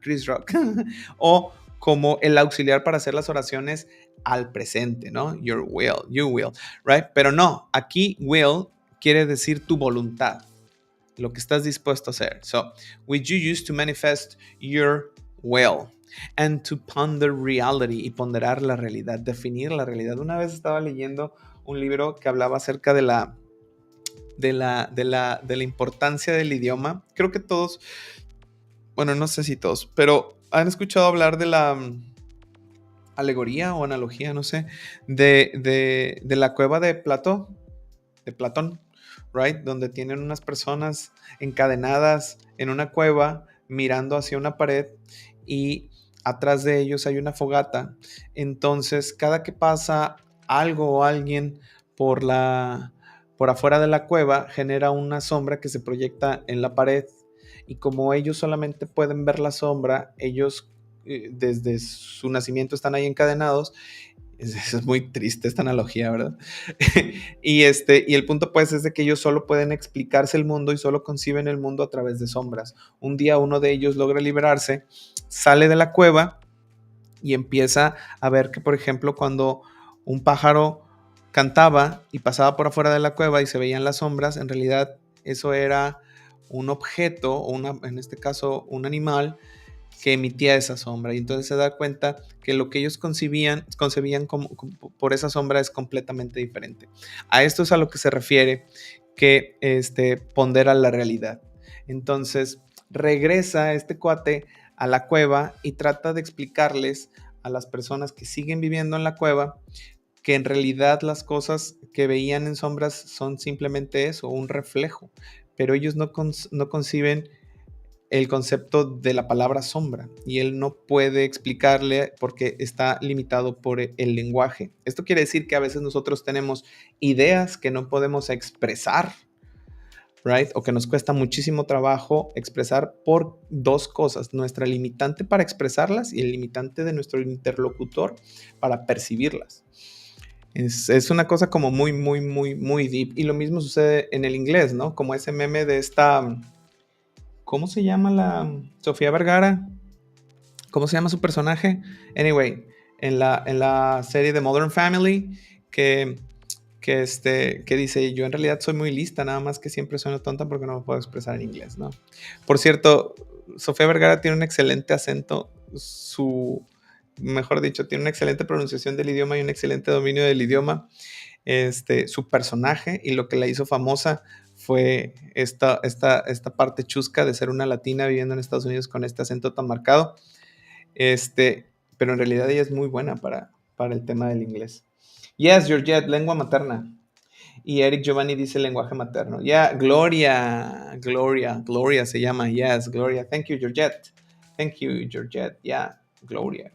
Chris Rock o como el auxiliar para hacer las oraciones al presente, ¿no? Your will, you will, right? Pero no, aquí will quiere decir tu voluntad, lo que estás dispuesto a hacer. So, which you use to manifest your will and to ponder reality, y ponderar la realidad, definir la realidad. Una vez estaba leyendo un libro que hablaba acerca de la importancia del idioma. Creo que todos, bueno, no sé si todos, pero han escuchado hablar de la alegoría o analogía, no sé, de la cueva de Platón, right? Donde tienen unas personas encadenadas en una cueva mirando hacia una pared y atrás de ellos hay una fogata. Entonces, cada que pasa algo o alguien por afuera de la cueva, genera una sombra que se proyecta en la pared. Y como ellos solamente pueden ver la sombra, ellos desde su nacimiento están ahí encadenados. Es muy triste esta analogía, ¿verdad? y el punto pues es de que ellos solo pueden explicarse el mundo y solo conciben el mundo a través de sombras. Un día uno de ellos logra liberarse, sale de la cueva y empieza a ver que, por ejemplo, cuando un pájaro cantaba y pasaba por afuera de la cueva y se veían las sombras, en realidad eso era un objeto, o en este caso un animal, que emitía esa sombra, y entonces se da cuenta que lo que ellos concebían como por esa sombra es completamente diferente. A esto es a lo que se refiere que pondera la realidad. Entonces regresa este cuate a la cueva y trata de explicarles a las personas que siguen viviendo en la cueva que en realidad las cosas que veían en sombras son simplemente eso, un reflejo, pero ellos no conciben el concepto de la palabra sombra y él no puede explicarle porque está limitado por el lenguaje. Esto quiere decir que a veces nosotros tenemos ideas que no podemos expresar, right? O que nos cuesta muchísimo trabajo expresar por dos cosas: nuestra limitante para expresarlas y el limitante de nuestro interlocutor para percibirlas. Es una cosa como muy, muy, muy, muy deep. Y lo mismo sucede en el inglés, ¿no? Como ese meme de esta, ¿cómo se llama la Sofía Vergara? ¿Cómo se llama su personaje? Anyway, en la serie de Modern Family, que, que dice, yo en realidad soy muy lista, nada más que siempre sueno tonta porque no me puedo expresar en inglés, ¿no? Por cierto, Sofía Vergara tiene un excelente acento, mejor dicho, tiene una excelente pronunciación del idioma y un excelente dominio del idioma. Su personaje y lo que la hizo famosa fue esta parte chusca de ser una latina viviendo en Estados Unidos con este acento tan marcado. Pero en realidad ella es muy buena para el tema del inglés. Yes, Georgette, lengua materna. Y Eric Giovanni dice lenguaje materno. Yeah, Gloria se llama. Yes, Gloria. Thank you, Georgette. Thank you, Georgette. Yeah, Gloria.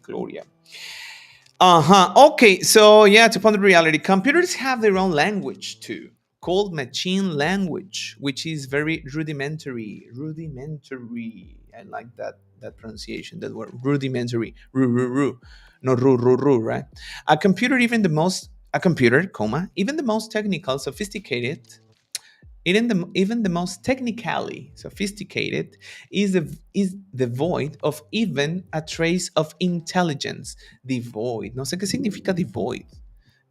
Okay, so yeah, to ponder reality, computers have their own language too, called machine language, which is very rudimentary. Rudimentary. I like that pronunciation, that word, rudimentary. Ru. No, ru, right? A computer, comma, even the most technical, sophisticated, even the most technically sophisticated is devoid of even a trace of intelligence. Devoid. No sé qué significa devoid.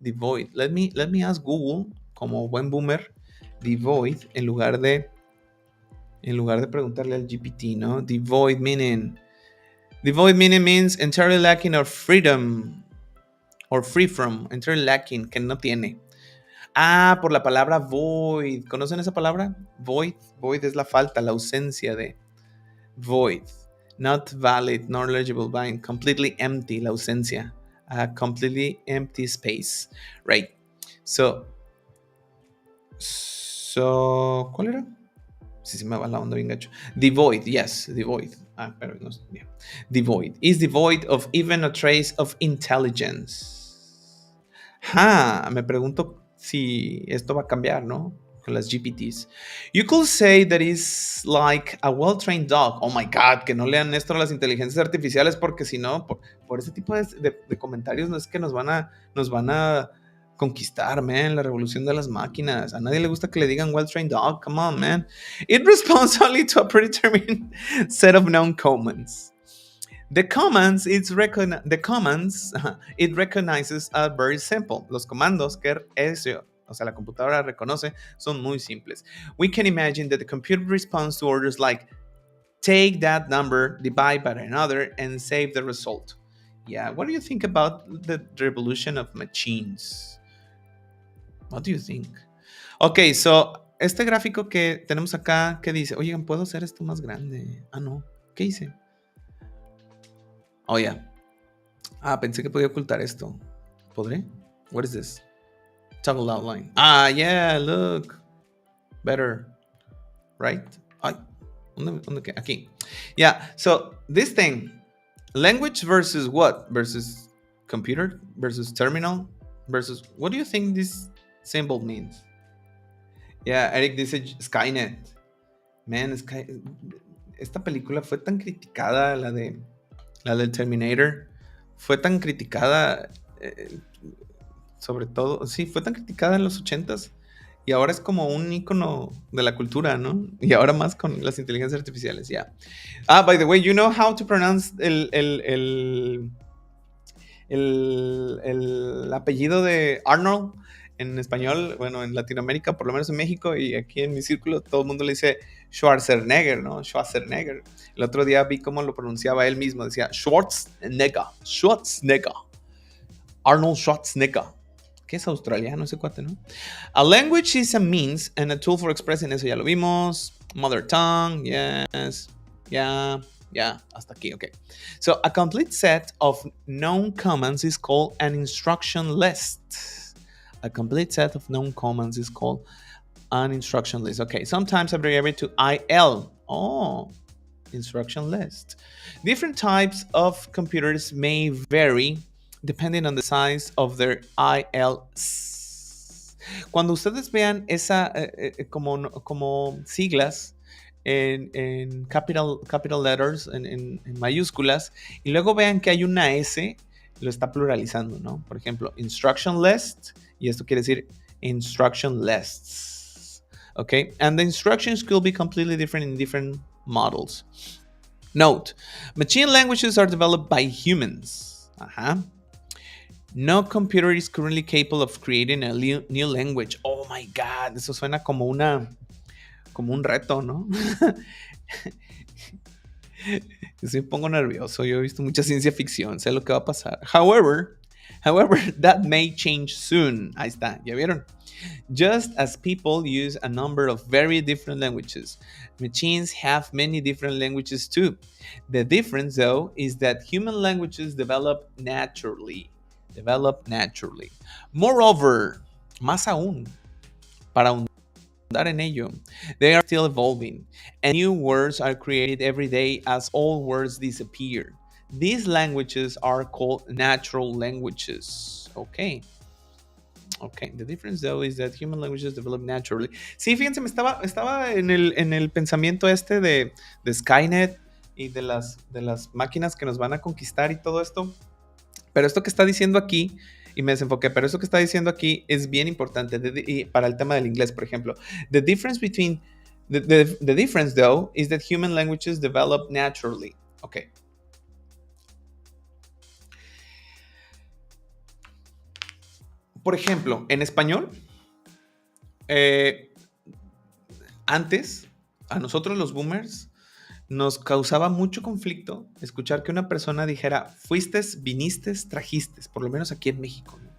Devoid. Let me ask Google, como buen boomer, devoid en lugar de preguntarle al GPT, ¿no? Devoid meaning means entirely lacking of freedom or free from, entirely lacking, que no tiene. Por la palabra void. ¿Conocen esa palabra? Void. Void es la falta, la ausencia de. Void. Not valid, not legible, by completely empty, la ausencia. A completely empty space. Right. So, ¿cuál era? Sí, me va la onda bien gacho. Devoid, yes, devoid. Pero no sé. Yeah. Devoid. Is devoid of even a trace of intelligence. Me pregunto si esto va a cambiar, ¿no? Con las GPTs. You could say that is like a well-trained dog. Oh my God, que no lean esto a las inteligencias artificiales porque si no, por ese tipo de comentarios no es que nos van a conquistar, man, la revolución de las máquinas. A nadie le gusta que le digan well-trained dog. Come on, man. It responds only to a predetermined set of known commands. The commands, it recognizes are very simple. Los comandos que la computadora reconoce son muy simples. We can imagine that the computer responds to orders like take that number, divide by another, and save the result. Yeah, what do you think about the revolution of machines? What do you think? Okay, so este gráfico que tenemos acá, ¿qué dice? Oigan, ¿puedo hacer esto más grande? No. ¿Qué hice? Oh, yeah. Pensé que podía ocultar esto. ¿Podré? What is this? Toggle outline. Yeah, look. Better. Right? ¿Dónde qué? Aquí. Yeah, so this thing. Language versus what? Versus computer? Versus terminal? Versus... What do you think this symbol means? Yeah, Eric dice Skynet. Man, esta película fue tan criticada, la del Terminator, fue tan criticada, sobre todo, sí, fue tan criticada en los 80s y ahora es como un icono de la cultura, ¿no? Y ahora más con las inteligencias artificiales, ya. Yeah. By the way, you know how to pronounce el apellido de Arnold en español, bueno, en Latinoamérica, por lo menos en México y aquí en mi círculo, todo el mundo le dice Schwarzenegger, ¿no? Schwarzenegger. El otro día vi cómo lo pronunciaba él mismo, decía Schwarzenegger. Arnold Schwarzenegger. Que es australiano ese cuate, ¿no? A language is a means and a tool for expressing, eso ya lo vimos. Mother tongue, yes. Yeah, hasta aquí, okay. So, a complete set of known commands is called an instruction list. A complete set of known commands is called an instruction list. Okay, sometimes abbreviated to IL. Instruction list. Different types of computers may vary depending on the size of their ILs. Cuando ustedes vean esa como siglas en capital letters, en mayúsculas, y luego vean que hay una S lo está pluralizando, ¿no? Por ejemplo, instruction list, y esto quiere decir instruction lists. Okay, and the instructions could be completely different in different models. Note, machine languages are developed by humans. No computer is currently capable of creating a new language. Oh my God, eso suena como un reto, ¿no? Yo me pongo nervioso. Yo he visto mucha ciencia ficción, sé lo que va a pasar. However, that may change soon. Ahí está, ¿ya vieron? Just as people use a number of very different languages, machines have many different languages too. The difference, though, is that human languages develop naturally. Moreover, más aún, para ahondar en ello, they are still evolving, and new words are created every day as old words disappear. These languages are called natural languages. Okay. The difference though is that human languages develop naturally. Sí, fíjense, estaba en el pensamiento este de Skynet y de las máquinas que nos van a conquistar y todo esto. Pero esto que está diciendo aquí, y me desenfoqué, pero esto que está diciendo aquí es bien importante y para el tema del inglés, por ejemplo. The difference though is that human languages develop naturally. Okay. Por ejemplo, en español, antes, a nosotros los boomers, nos causaba mucho conflicto escuchar que una persona dijera, fuiste, viniste, trajiste, por lo menos aquí en México, ¿no?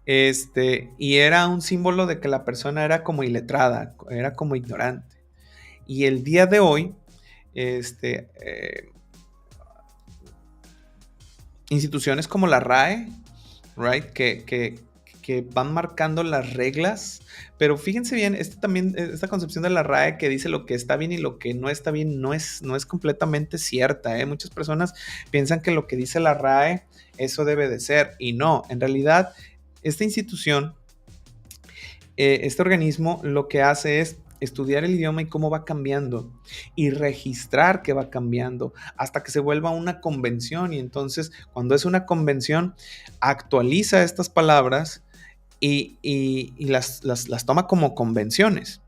Y era un símbolo de que la persona era como iletrada, era como ignorante. Y el día de hoy, instituciones como la RAE, right, que van marcando las reglas, pero fíjense bien, esta concepción de la RAE que dice lo que está bien y lo que no está bien no es completamente cierta, ¿eh? Muchas personas piensan que lo que dice la RAE, eso debe de ser, y no, en realidad, esta institución, este organismo, lo que hace es estudiar el idioma y cómo va cambiando y registrar que va cambiando hasta que se vuelva una convención, y entonces cuando es una convención actualiza estas palabras y las toma como convenciones,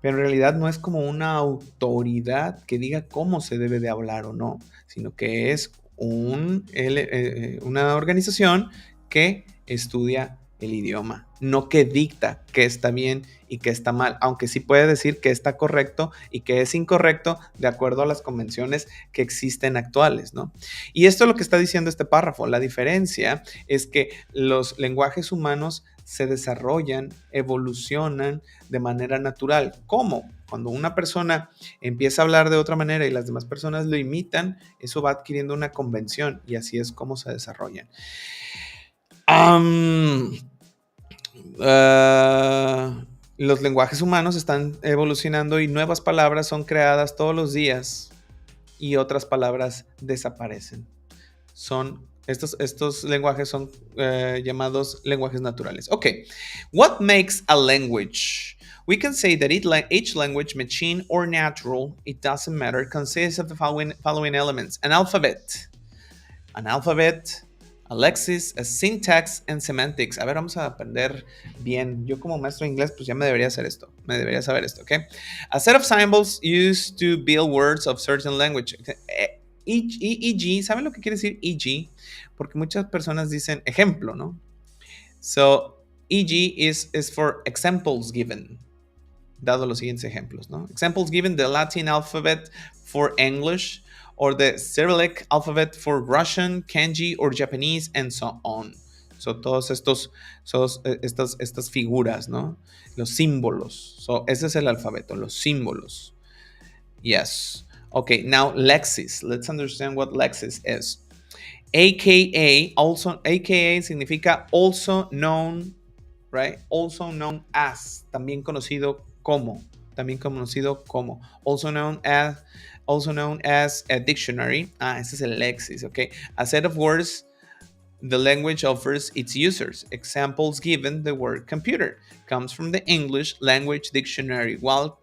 pero en realidad no es como una autoridad que diga cómo se debe de hablar o no, sino que es una organización que estudia el idioma, no que dicta qué está bien y qué está mal, aunque sí puede decir que está correcto y que es incorrecto de acuerdo a las convenciones que existen actuales, ¿no? Y esto es lo que está diciendo este párrafo. La diferencia es que los lenguajes humanos se desarrollan, evolucionan de manera natural. ¿Cómo? Cuando una persona empieza a hablar de otra manera y las demás personas lo imitan, eso va adquiriendo una convención y así es como se desarrollan. Los lenguajes humanos están evolucionando y nuevas palabras son creadas todos los días y otras palabras desaparecen. Estos lenguajes son llamados lenguajes naturales. Okay, what makes a language? We can say that each language, machine or natural, it doesn't matter, consists of the following elements: an alphabet, a lexis, a syntax, and semantics. A ver, vamos a aprender bien. Yo como maestro de inglés, pues ya me debería saber esto, ¿ok? A set of symbols used to build words of certain language. E.g., ¿saben lo que quiere decir e.g.? Porque muchas personas dicen ejemplo, ¿no? So, e.g. is for examples given. Dado los siguientes ejemplos, ¿no? Examples given: the Latin alphabet for English, or the Cyrillic alphabet for Russian, Kanji, or Japanese, and so on. So, todos estas figuras, ¿no? Los símbolos. So, ese es el alfabeto, los símbolos. Yes. Okay, now lexis. Let's understand what lexis is. AKA significa also known, right? Also known as, también conocido como. Also known as a dictionary. Ese es el lexis, okay? A set of words the language offers its users. Examples given: the word computer comes from the English language dictionary, while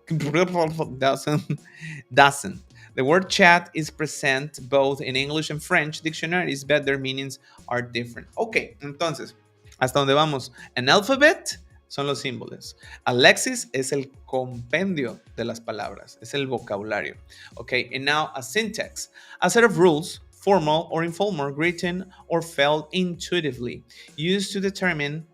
doesn't. The word chat is present both in English and French dictionaries, but their meanings are different. Ok, entonces, ¿hasta dónde vamos? An alphabet son los símbolos. A lexis es el compendio de las palabras, es el vocabulario. Okay, and now a syntax, a set of rules, formal or informal, written or felt intuitively, used to determine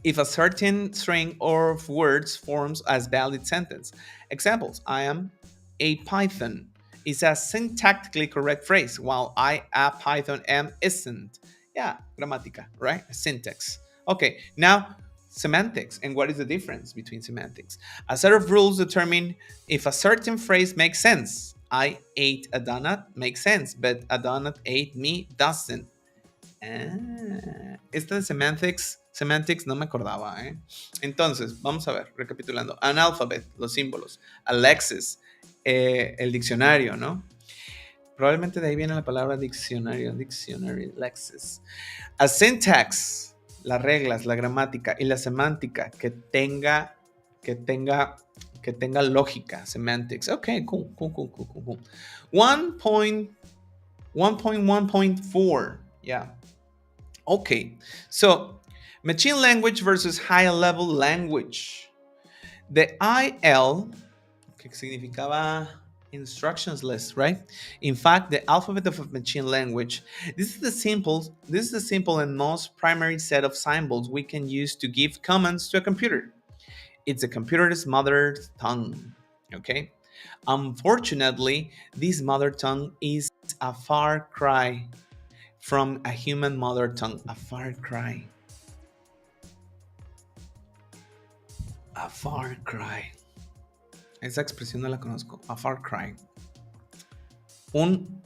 if a certain string of words forms as valid sentence. Examples: I am a Python is a syntactically correct phrase, while I a Python am isn't. Yeah, gramática, right? Syntax. Okay, now semantics. And what is the difference between semantics? A set of rules determine if a certain phrase makes sense. I ate a donut makes sense, but a donut ate me doesn't. Esta de semantics no me acordaba, ¿eh? Entonces, vamos a ver, recapitulando. An alphabet, los símbolos. A lexis, el diccionario, ¿no? Probablemente de ahí viene la palabra diccionario, dictionary, lexis. A syntax, las reglas, la gramática, y la semántica, que tenga lógica, semantics. Ok, cool. 1.1.4, yeah. Okay, so machine language versus high level language. The IL, que significaba instructions list, right? In fact, the alphabet of a machine language, this is the simple and most primary set of symbols we can use to give commands to a computer. It's a computer's mother tongue, okay? Unfortunately, this mother tongue is a far cry from a human mother tongue. A far cry. A far cry. Esa expresión no la conozco. A far cry. Un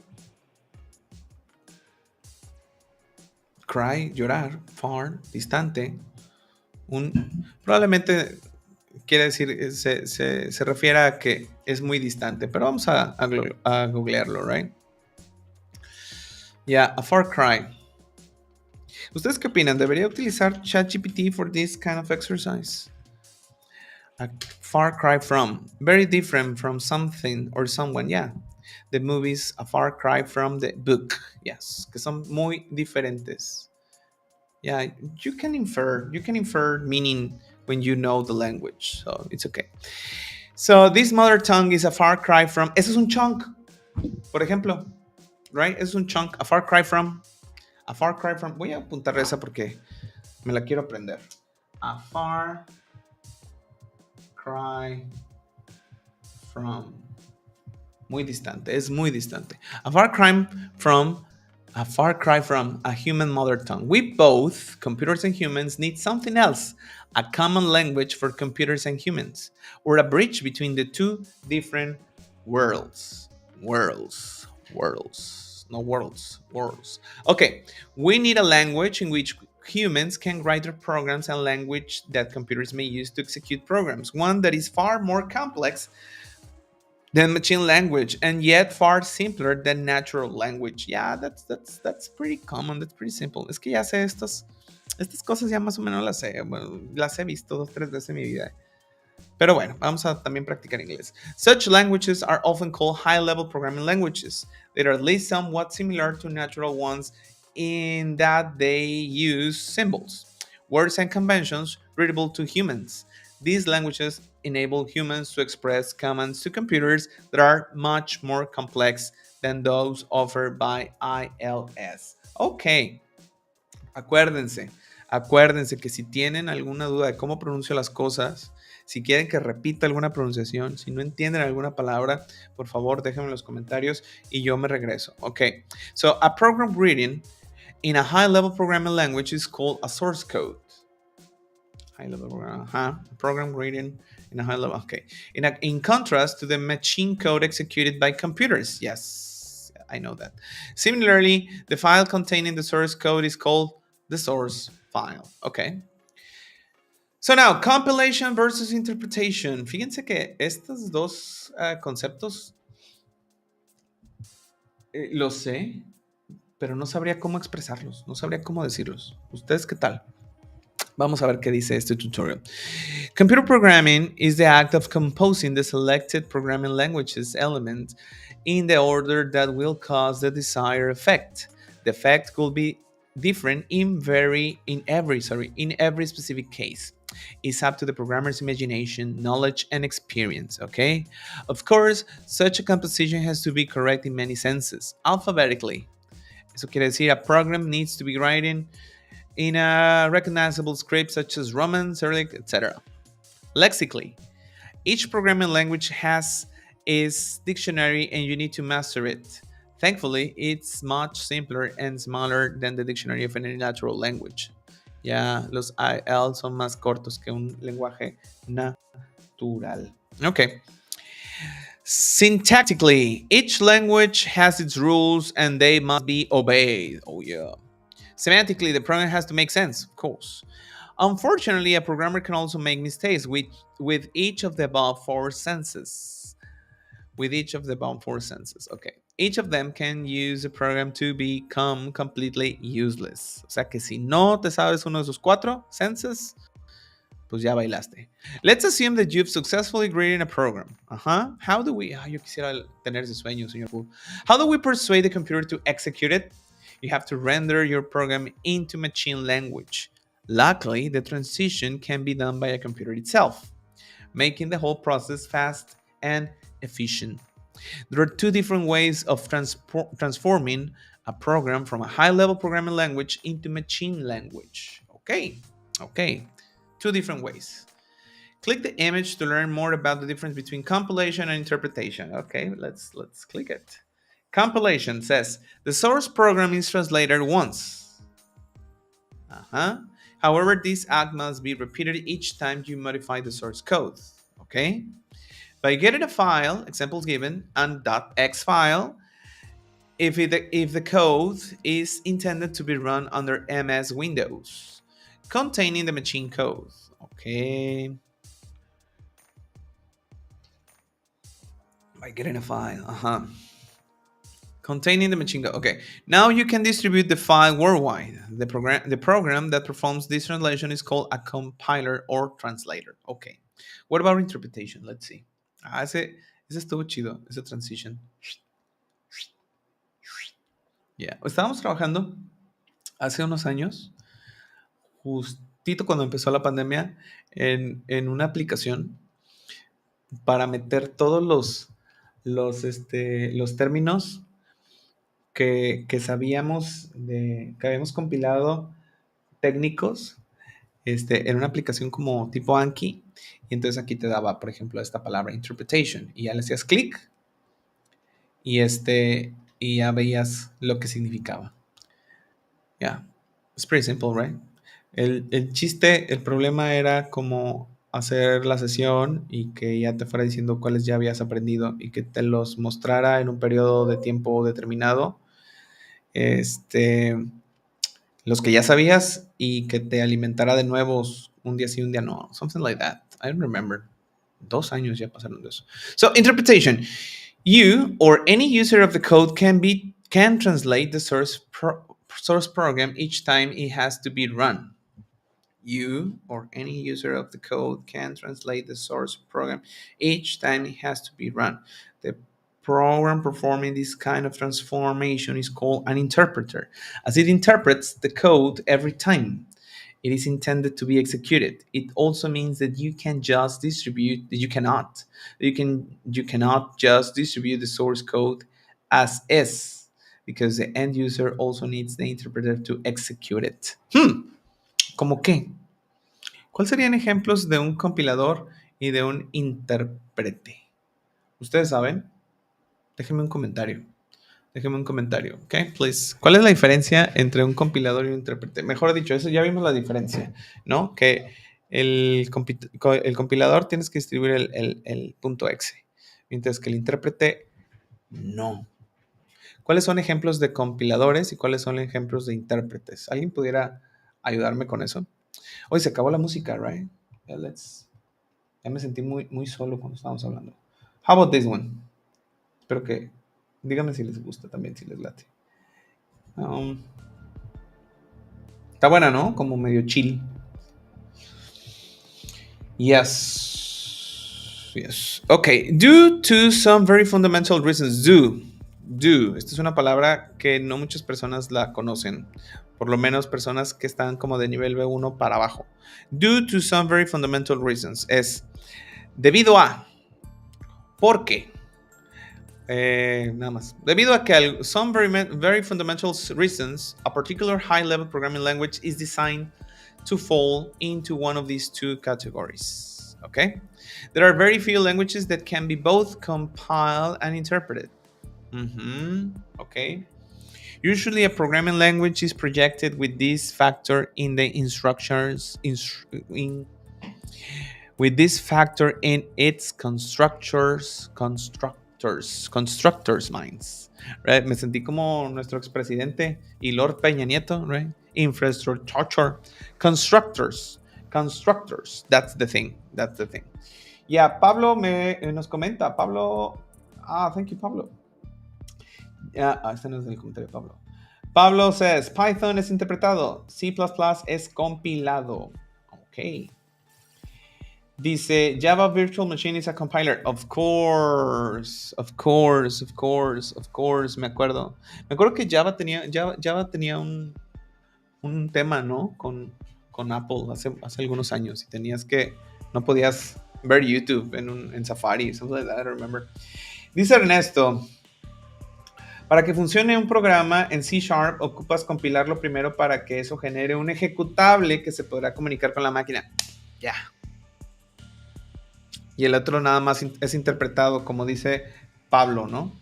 cry, llorar, far, distante. Probablemente quiere decir, se refiere a que es muy distante, pero vamos a googlearlo, right? Yeah, a far cry. ¿Ustedes qué opinan? ¿Debería utilizar ChatGPT for this kind of exercise? A far cry from. Very different from something or someone, yeah. The movies, a far cry from the book. Yes, que son muy diferentes. Yeah, you can infer meaning when you know the language, so it's okay. So this mother tongue is a far cry from. Eso es un chunk, por ejemplo, right? Eso es un chunk, a far cry from. A far cry from. Voy a apuntar esa porque me la quiero aprender. A far cry from. Muy distante, es muy distante. A far cry from a human mother tongue. We both, computers and humans, need something else. A common language for computers and humans. Or a bridge between the two different worlds. Worlds. Okay, we need a language in which humans can write their programs and language that computers may use to execute programs. One that is far more complex than machine language and yet far simpler than natural language. Yeah, that's pretty common, that's pretty simple. Es que ya sé estas cosas, ya más o menos las sé. Bueno, las he visto 2-3 veces en mi vida. Pero bueno, vamos a también practicar inglés. Such languages are often called high-level programming languages. They are at least somewhat similar to natural ones in that they use symbols, words, and conventions readable to humans. These languages enable humans to express commands to computers that are much more complex than those offered by ILS. Ok, acuérdense que si tienen alguna duda de cómo pronuncio las cosas, si quieren que repita alguna pronunciación, si no entienden alguna palabra, por favor déjenme en los comentarios y yo me regreso. Okay, so a program reading in a high-level programming language is called a source code. High-level program reading in a high level. Okay, in contrast to the machine code executed by computers. Yes, I know that. Similarly, the file containing the source code is called the source file. Okay. So now, compilation versus interpretation. Fíjense que estos dos conceptos los sé, pero no sabría cómo expresarlos, no sabría cómo decirlos. ¿Ustedes qué tal? Vamos a ver qué dice este tutorial. Computer programming is the act of composing the selected programming language's elements in the order that will cause the desired effect. The effect could be different in every specific case. It's up to the programmer's imagination, knowledge, and experience, okay? Of course, such a composition has to be correct in many senses, alphabetically. Eso quiere decir, a program needs to be written in a recognizable script such as Roman, Cyrillic, etc. Lexically, each programming language has its dictionary and you need to master it. Thankfully, it's much simpler and smaller than the dictionary of any natural language. Ya los IL son más cortos que un lenguaje natural. Okay. Syntactically, each language has its rules and they must be obeyed. Oh, yeah. Semantically, the program has to make sense, of course. Unfortunately, a programmer can also make mistakes with each of the above four senses. Okay. Each of them can use a program to become completely useless. O sea que si no te sabes uno de esos cuatro senses, pues ya bailaste. Let's assume that you've successfully written a program. How do we... yo quisiera tener ese sueño, señor Wu. How do we persuade the computer to execute it? You have to render your program into machine language. Luckily, the transition can be done by a computer itself, making the whole process fast and efficient. There are two different ways of transforming a program from a high-level programming language into machine language. Okay. Two different ways. Click the image to learn more about the difference between compilation and interpretation. Okay, let's click it. Compilation says the source program is translated once. However, this act must be repeated each time you modify the source code. Okay? By getting a file, examples given, and .x file, if the code is intended to be run under MS Windows, containing the machine code. Okay. By getting a file. Containing the machine code. Okay. Now you can distribute the file worldwide. The program that performs this translation is called a compiler or translator. Okay. What about interpretation? Let's see. Ese estuvo chido, ese transition. Yeah. Estábamos trabajando hace unos años, justito cuando empezó la pandemia, en una aplicación para meter todos los términos que sabíamos, que habíamos compilado técnicos en una aplicación como tipo Anki. Y entonces aquí te daba, por ejemplo, esta palabra interpretation. Y ya le hacías clic y ya veías lo que significaba. Yeah, it's pretty simple, right? El problema era como hacer la sesión y que ya te fuera diciendo cuáles ya habías aprendido y que te los mostrara en un periodo de tiempo determinado. Los que ya sabías y que te alimentara de nuevos un día sí, un día no. Something like that. I don't remember. 2 años ya pasaron de eso. So, interpretation. You or any user of the code can translate the source program each time it has to be run. You or any user of the code can translate the source program each time it has to be run. The program performing this kind of transformation is called an interpreter, as it interprets the code every time it is intended to be executed. It also means that you cannot just distribute the source code as is, because the end user also needs the interpreter to execute it. ¿Cómo qué? ¿Cuáles serían ejemplos de un compilador y de un intérprete? ¿Ustedes saben? Déjenme un comentario, ¿ok? Please. ¿Cuál es la diferencia entre un compilador y un intérprete? Mejor dicho, eso ya vimos la diferencia, ¿no? Que el compilador tienes que distribuir el punto .exe, mientras que el intérprete no. ¿Cuáles son ejemplos de compiladores y cuáles son ejemplos de intérpretes? ¿Alguien pudiera ayudarme con eso? Hoy se acabó la música, right? Ya me sentí muy, muy solo cuando estábamos hablando. How about this one? Espero que... Díganme si les gusta también, si les late. Está buena, ¿no? Como medio chill. Yes. Yes. Okay. Due to some very fundamental reasons. Do. Esta es una palabra que no muchas personas la conocen. Por lo menos personas que están como de nivel B1 para abajo. Due to some very fundamental reasons. Es debido a. ¿Por qué? Nada más. Debido a que some very fundamental reasons, a particular high-level programming language is designed to fall into one of these two categories. Okay? There are very few languages that can be both compiled and interpreted. Okay. Usually, a programming language is projected with this factor in the instructions with this factor in its constructors minds. Right? Me sentí como nuestro expresidente y Lord Peña Nieto, right? Infrastructure constructors. That's the thing. Yeah, Pablo nos comenta. Pablo, thank you, Pablo. Este no es el comentario de Pablo. Pablo says, Python es interpretado, C++ es compilado. Ok. Dice, Java Virtual Machine is a compiler. Of course. Me acuerdo que Java tenía un tema, ¿no? Con Apple hace algunos años. Y no podías ver YouTube en Safari, something like that, I remember. Dice Ernesto, para que funcione un programa en C# ocupas compilarlo primero para que eso genere un ejecutable que se podrá comunicar con la máquina. Ya. Y el otro nada más es interpretado, como dice Pablo, ¿no?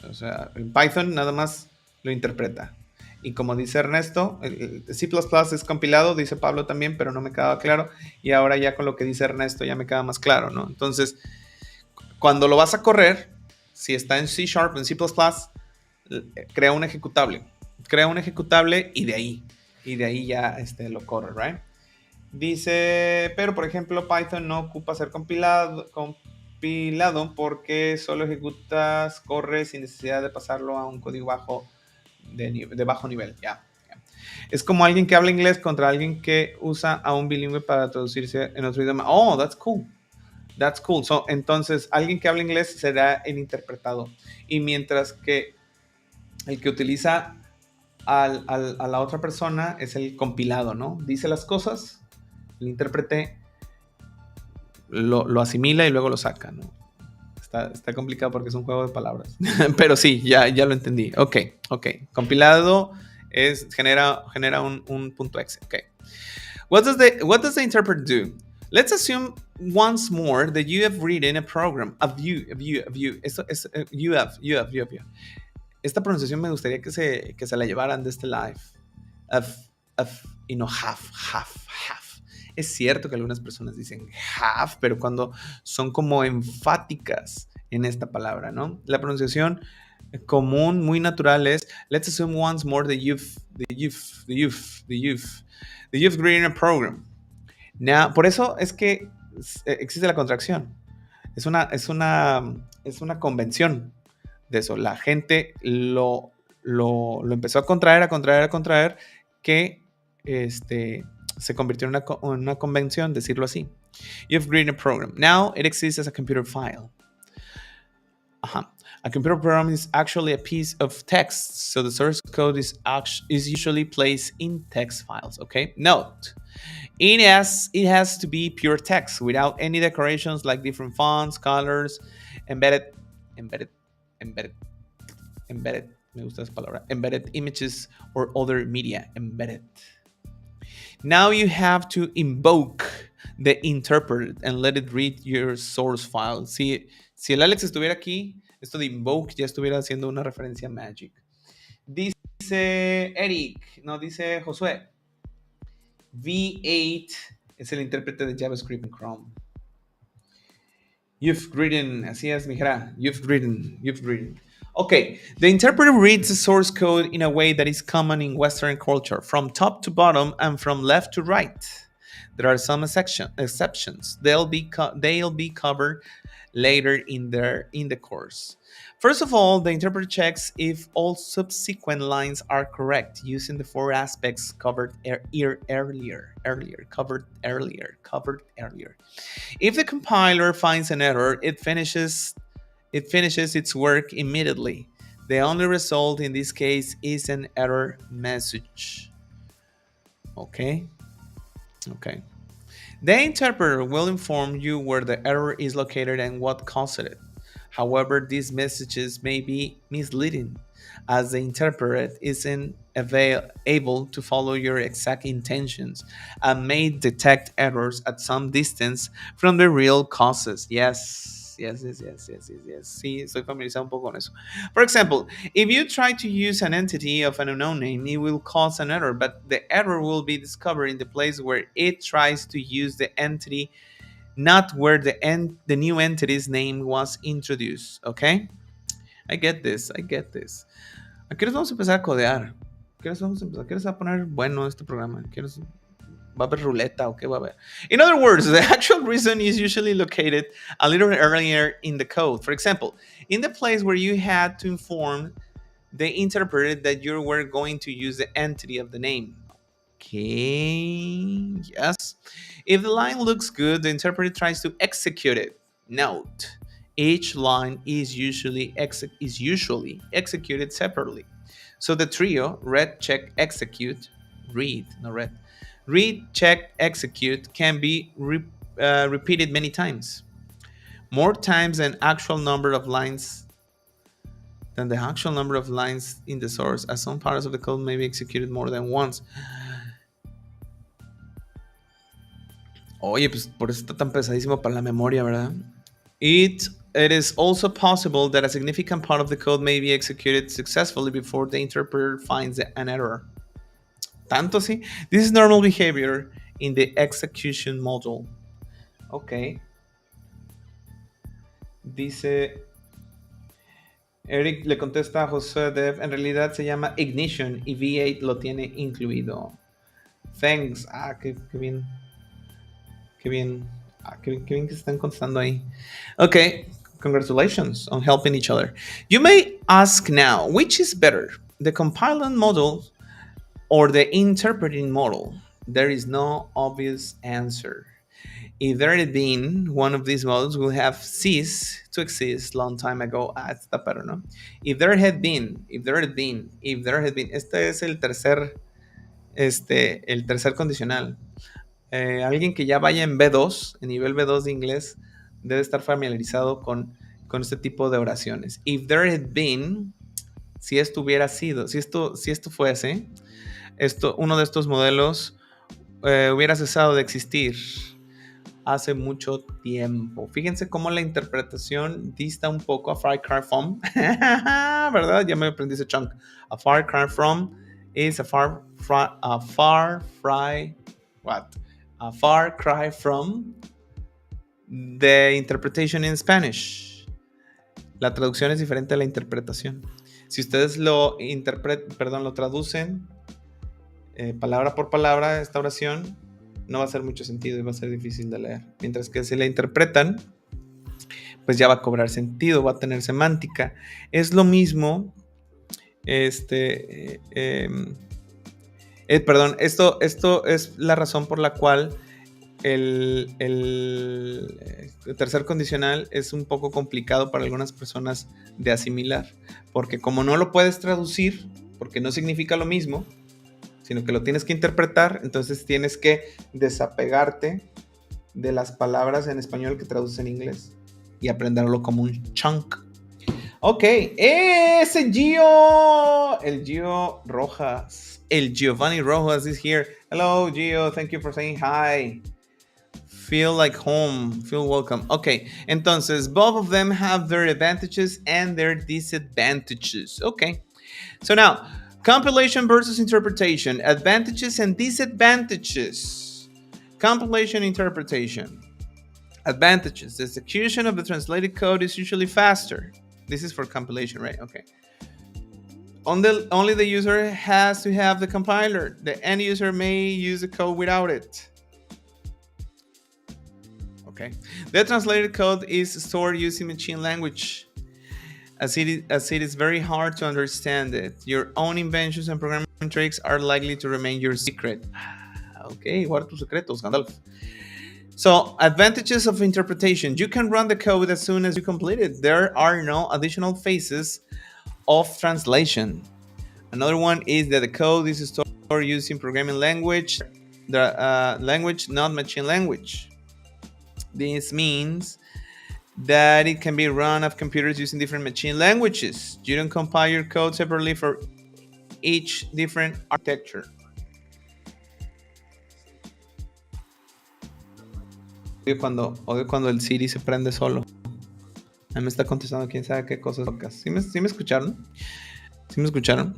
O sea, en Python nada más lo interpreta. Y como dice Ernesto, el C++ es compilado, dice Pablo también, pero no me quedaba claro. Y ahora ya con lo que dice Ernesto ya me queda más claro, ¿no? Entonces, cuando lo vas a correr, si está en C#, en C++, crea un ejecutable. Y de ahí ya lo corre, ¿right? Dice, pero por ejemplo, Python no ocupa ser compilado porque solo corre sin necesidad de pasarlo a un código de bajo nivel. Ya. Es como alguien que habla inglés contra alguien que usa a un bilingüe para traducirse en otro idioma. Oh, that's cool. So, entonces, alguien que habla inglés será el interpretado. Y mientras que el que utiliza a la otra persona es el compilado, ¿no? Dice las cosas, el intérprete lo asimila y luego lo saca, ¿no? Está complicado porque es un juego de palabras. Pero sí, ya lo entendí. Ok. Compilado genera un punto exe. Ok. What does the interpreter do? Let's assume once more that you have written a program. Esto es you have. Esta pronunciación me gustaría que se la llevaran de este live. Have. Es cierto que algunas personas dicen have, pero cuando son como enfáticas en esta palabra, ¿no? La pronunciación común, muy natural es let's assume once more that you've written a program. Now, por eso es que existe la contracción. Es una convención de eso. La gente lo empezó a contraer que se convirtió en una convención, decirlo así. You've written a program. Now it exists as a computer file. A computer program is actually a piece of text, so the source code is usually placed in text files. Okay. Note, it has to be pure text without any decorations like different fonts, colors, embedded. Me gusta esa palabra. Embedded images or other media. Embedded. Now you have to invoke the interpreter and let it read your source file. Si el Alex estuviera aquí, esto de invoke ya estuviera haciendo una referencia a Magic. Dice dice Josué. V8 es el intérprete de JavaScript en Chrome. You've written, así es, mijera. You've written. Okay, the interpreter reads the source code in a way that is common in Western culture, from top to bottom and from left to right. There are some exceptions. They'll be covered later in the course. First of all, the interpreter checks if all subsequent lines are correct using the four aspects covered earlier. If the compiler finds an error, it finishes its work immediately. The only result in this case is an error message. Okay. The interpreter will inform you where the error is located and what caused it. However, these messages may be misleading, as the interpreter isn't able to follow your exact intentions and may detect errors at some distance from the real causes. Yes. Sí, estoy familiarizado un poco con eso. For example, if you try to use an entity of an unknown name, it will cause an error, but the error will be discovered in the place where it tries to use the entity, not where the new entity's name was introduced. Okay? I get this. ¿A qué hora vamos a empezar a codear? ¿A qué hora vamos a empezar? ¿A qué hora se va a poner bueno este programa? ¿Va a haber ruleta o qué va a haber? In other words, the actual reason is usually located a little earlier in the code. For example, in the place where you had to inform the interpreter that you were going to use the entity of the name. Okay, yes. If the line looks good, the interpreter tries to execute it. Note, each line is usually executed separately. So the trio, read, check, execute, read, check, execute can be repeated many times. More times than the actual number of lines in the source, as some parts of the code may be executed more than once. Oye, pues por eso está tan pesadísimo para la memoria, ¿verdad? It is also possible that a significant part of the code may be executed successfully before the interpreter finds an error. Tanto sí. This is normal behavior in the execution model. Ok. Dice Eric, le contesta a José Dev, en realidad se llama Ignition y V8 lo tiene incluido. Thanks. Qué bien. Qué bien que se están contestando ahí. Okay, congratulations on helping each other. You may ask now, which is better, the compiling model or the interpreting model? There is no obvious answer. If there had been one of these models, would have ceased to exist long time ago. Está pero, ¿no? If there had been. Este es el tercer condicional. Alguien que ya vaya en B2, en nivel B2 de inglés, debe estar familiarizado con este tipo de oraciones. If there had been, si esto hubiera sido, si esto fuese, uno de estos modelos hubiera cesado de existir hace mucho tiempo. Fíjense cómo la interpretación dista un poco a Far Cry From. ¿Verdad? Ya me aprendí ese chunk. A Far Cry From is a far cry from the interpretation in Spanish. La traducción es diferente a la interpretación. Si ustedes lo traducen palabra por palabra, esta oración no va a hacer mucho sentido y va a ser difícil de leer. Mientras que si la interpretan, pues ya va a cobrar sentido, va a tener semántica. Es lo mismo. Esto es la razón por la cual el tercer condicional es un poco complicado para algunas personas de asimilar, porque como no lo puedes traducir, porque no significa lo mismo, sino que lo tienes que interpretar, entonces tienes que desapegarte de las palabras en español que traduces en inglés y aprenderlo como un chunk. Ok, ese Gio, el Gio Rojas, el Giovanni Rojas is here. Hello, Gio, thank you for saying hi. Feel like home, feel welcome. Ok, entonces, both of them have their advantages and their disadvantages. Ok, so now, compilation versus interpretation, advantages and disadvantages. Compilation interpretation. Advantages, the execution of the translated code is usually faster. This is for compilation, right? Okay. Only the user has to have the compiler. The end user may use the code without it. Okay. The translated code is stored using machine language, as it is very hard to understand it. Your own inventions and programming tricks are likely to remain your secret. Okay, guarda tus secretos, Gandalf. So, advantages of interpretation. You can run the code as soon as you complete it. There are no additional phases of translation. Another one is that the code is stored using programming language, language, not machine language. This means that it can be run off computers using different machine languages. You don't compile your code separately for each different architecture. Odio cuando el Siri se prende solo. A mí me está contestando quién sabe qué cosas locas. ¿Sí me escucharon? ¿Sí me escucharon?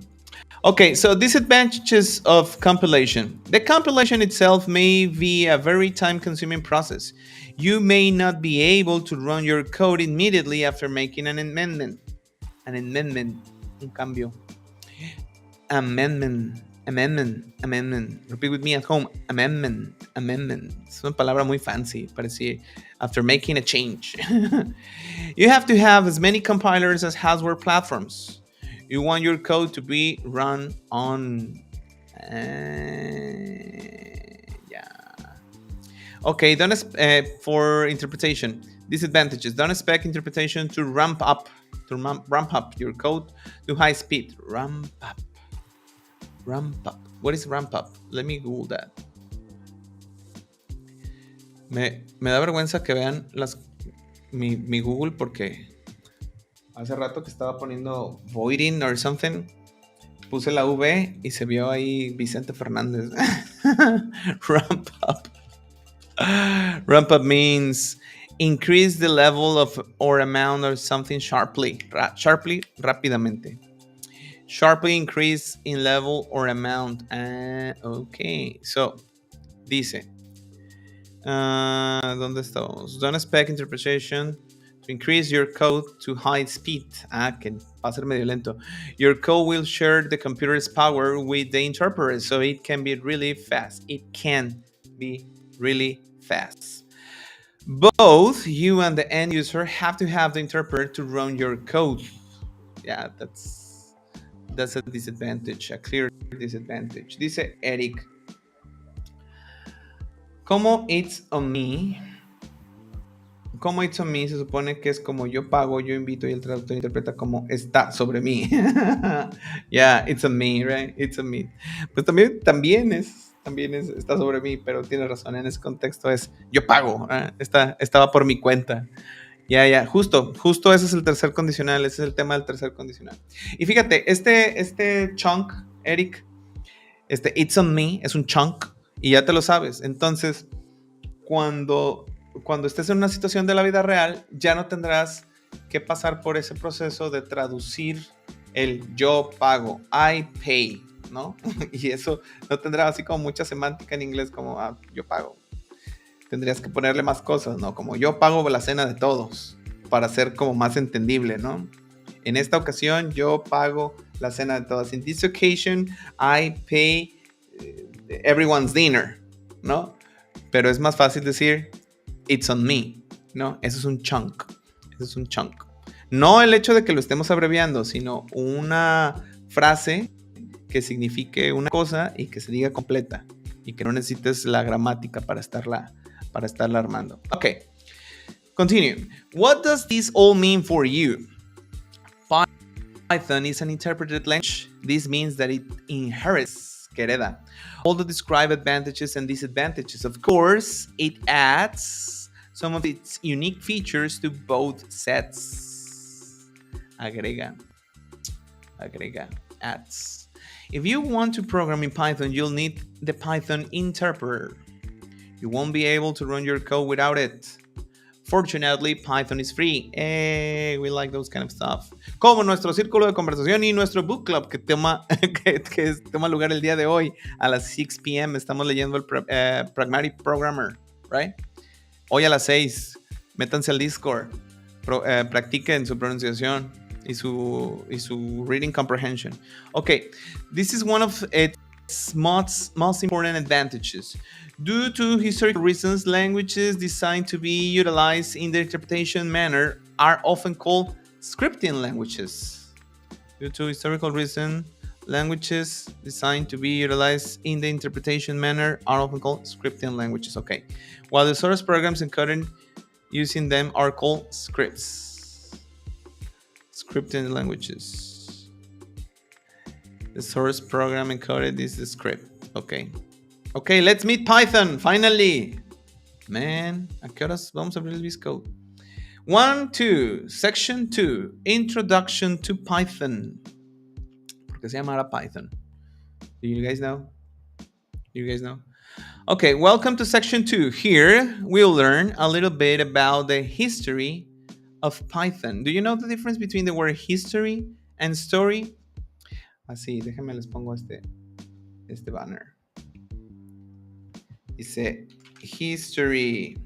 Okay, so disadvantages of compilation. The compilation itself may be a very time-consuming process. You may not be able to run your code immediately after making an amendment. Un cambio. Amendment. Repeat with me at home. Amendment. Es una palabra muy fancy para decir after making a change. You have to have as many compilers as hardware platforms you want your code to be run on. Okay, for interpretation. Disadvantages. Don't expect interpretation to ramp up your code to high speed. Ramp up. What is ramp up? Let me Google that. Me da vergüenza que vean mi Google porque hace rato que estaba poniendo voiding or something, puse la V y se vio ahí Vicente Fernández. Ramp up. Ramp up means increase the level of or amount of something sharply, rápidamente. Sharply increase in level or amount. Okay, so dice, ¿dónde estamos? Don't expect interpretation to increase your code to high speed. Que va a ser medio lento. Your code will share the computer's power with the interpreter, so it can be really fast. Both you and the end user have to have the interpreter to run your code. Yeah, that's a disadvantage, a clear disadvantage. Dice Eric, como it's on me se supone que es como yo pago, yo invito y el traductor interpreta como está sobre mí. Yeah, it's on me, right? It's on me. Pues también está sobre mí, pero tiene razón, en ese contexto es yo pago, estaba por mi cuenta. Ya, justo ese es el tercer condicional, ese es el tema del tercer condicional. Y fíjate, este chunk, Eric, it's on me, es un chunk, y ya te lo sabes. Entonces, cuando estés en una situación de la vida real, ya no tendrás que pasar por ese proceso de traducir el yo pago, I pay, ¿no? Y eso no tendrá así como mucha semántica en inglés como yo pago. Tendrías que ponerle más cosas, ¿no? Como yo pago la cena de todos, para ser como más entendible, ¿no? En esta ocasión, yo pago la cena de todos. In this occasion, I pay everyone's dinner, ¿no? Pero es más fácil decir, it's on me, ¿no? Eso es un chunk. No el hecho de que lo estemos abreviando, sino una frase que signifique una cosa y que se diga completa y que no necesites la gramática para estarla armando. Okay, continue. What does this all mean for you? Python is an interpreted language. This means that it inherits, que hereda, all the described advantages and disadvantages. Of course, it adds some of its unique features to both sets. Agrega, adds. If you want to program in Python, you'll need the Python interpreter. You won't be able to run your code without it. Fortunately, Python is free. We like those kind of stuff. Como nuestro círculo de conversación y nuestro book club que toma lugar el día de hoy a las 6 p.m. Estamos leyendo el Pragmatic Programmer, right? Hoy a las 6. Métanse al Discord. Practiquen su pronunciación y su reading comprehension. Okay, this is one of its most important advantages. Due to historical reasons, languages designed to be utilized in the interpretation manner are often called scripting languages. Due to historical reason, languages designed to be utilized in the interpretation manner are often called scripting languages. Okay. While the source programs encoded using them are called scripts. Scripting languages. The source program encoded is the script. Okay. Okay, let's meet Python, finally. Man, ¿a qué horas vamos a abrir el Visco? 1, 2, Section 2, Introduction to Python. ¿Por qué se llamará Python? Do you guys know? Okay, welcome to Section 2. Here, we'll learn a little bit about the history of Python. Do you know the difference between the word history and story? Así, déjenme les pongo este banner. Dice history.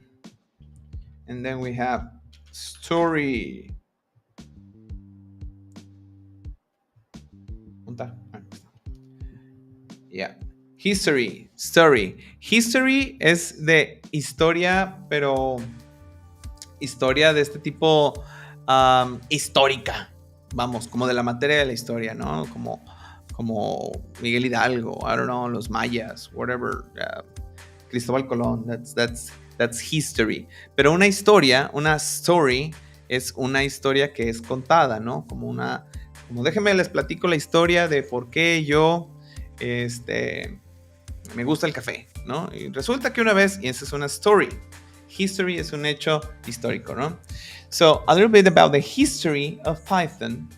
And then we have story. Yeah. History, story. History es de historia, pero historia de este tipo histórica. Vamos, como de la materia de la historia, ¿no? Como Miguel Hidalgo, I don't know, los mayas, whatever. Cristóbal Colón, that's history. Pero una historia, una story, es una historia que es contada, ¿no? Como déjenme les platico la historia de por qué yo, me gusta el café, ¿no? Y resulta que una vez, y esa es una story. History es un hecho histórico, ¿no? So, a little bit about the history of Python.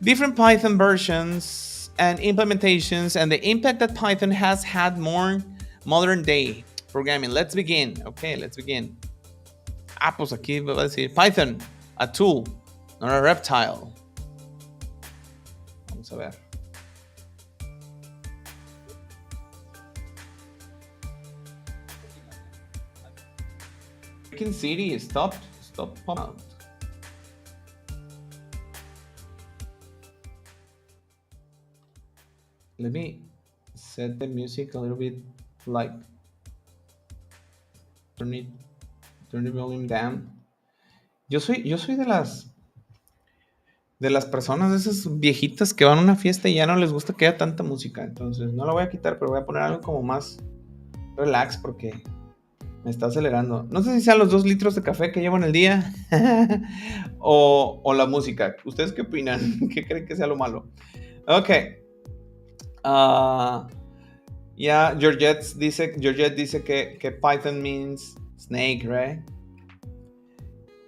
Different Python versions and implementations and the impact that Python has had more modern day programming. Let's begin. Okay, let's begin. Pues aquí va a decir Python, a tool, not a reptile. Vamos a ver. Freaking City, stop popping out. Let me set the music a little bit, like turn the volume down. Yo soy de las personas, de esas viejitas que van a una fiesta y ya no les gusta que haya tanta música. Entonces no la voy a quitar, pero voy a poner algo como más relax porque me está acelerando. No sé si sean los 2 litros de café que llevo en el día o la música. ¿Ustedes qué opinan? ¿Qué creen que sea lo malo? Ok. Georgette dice que Python means snake, right?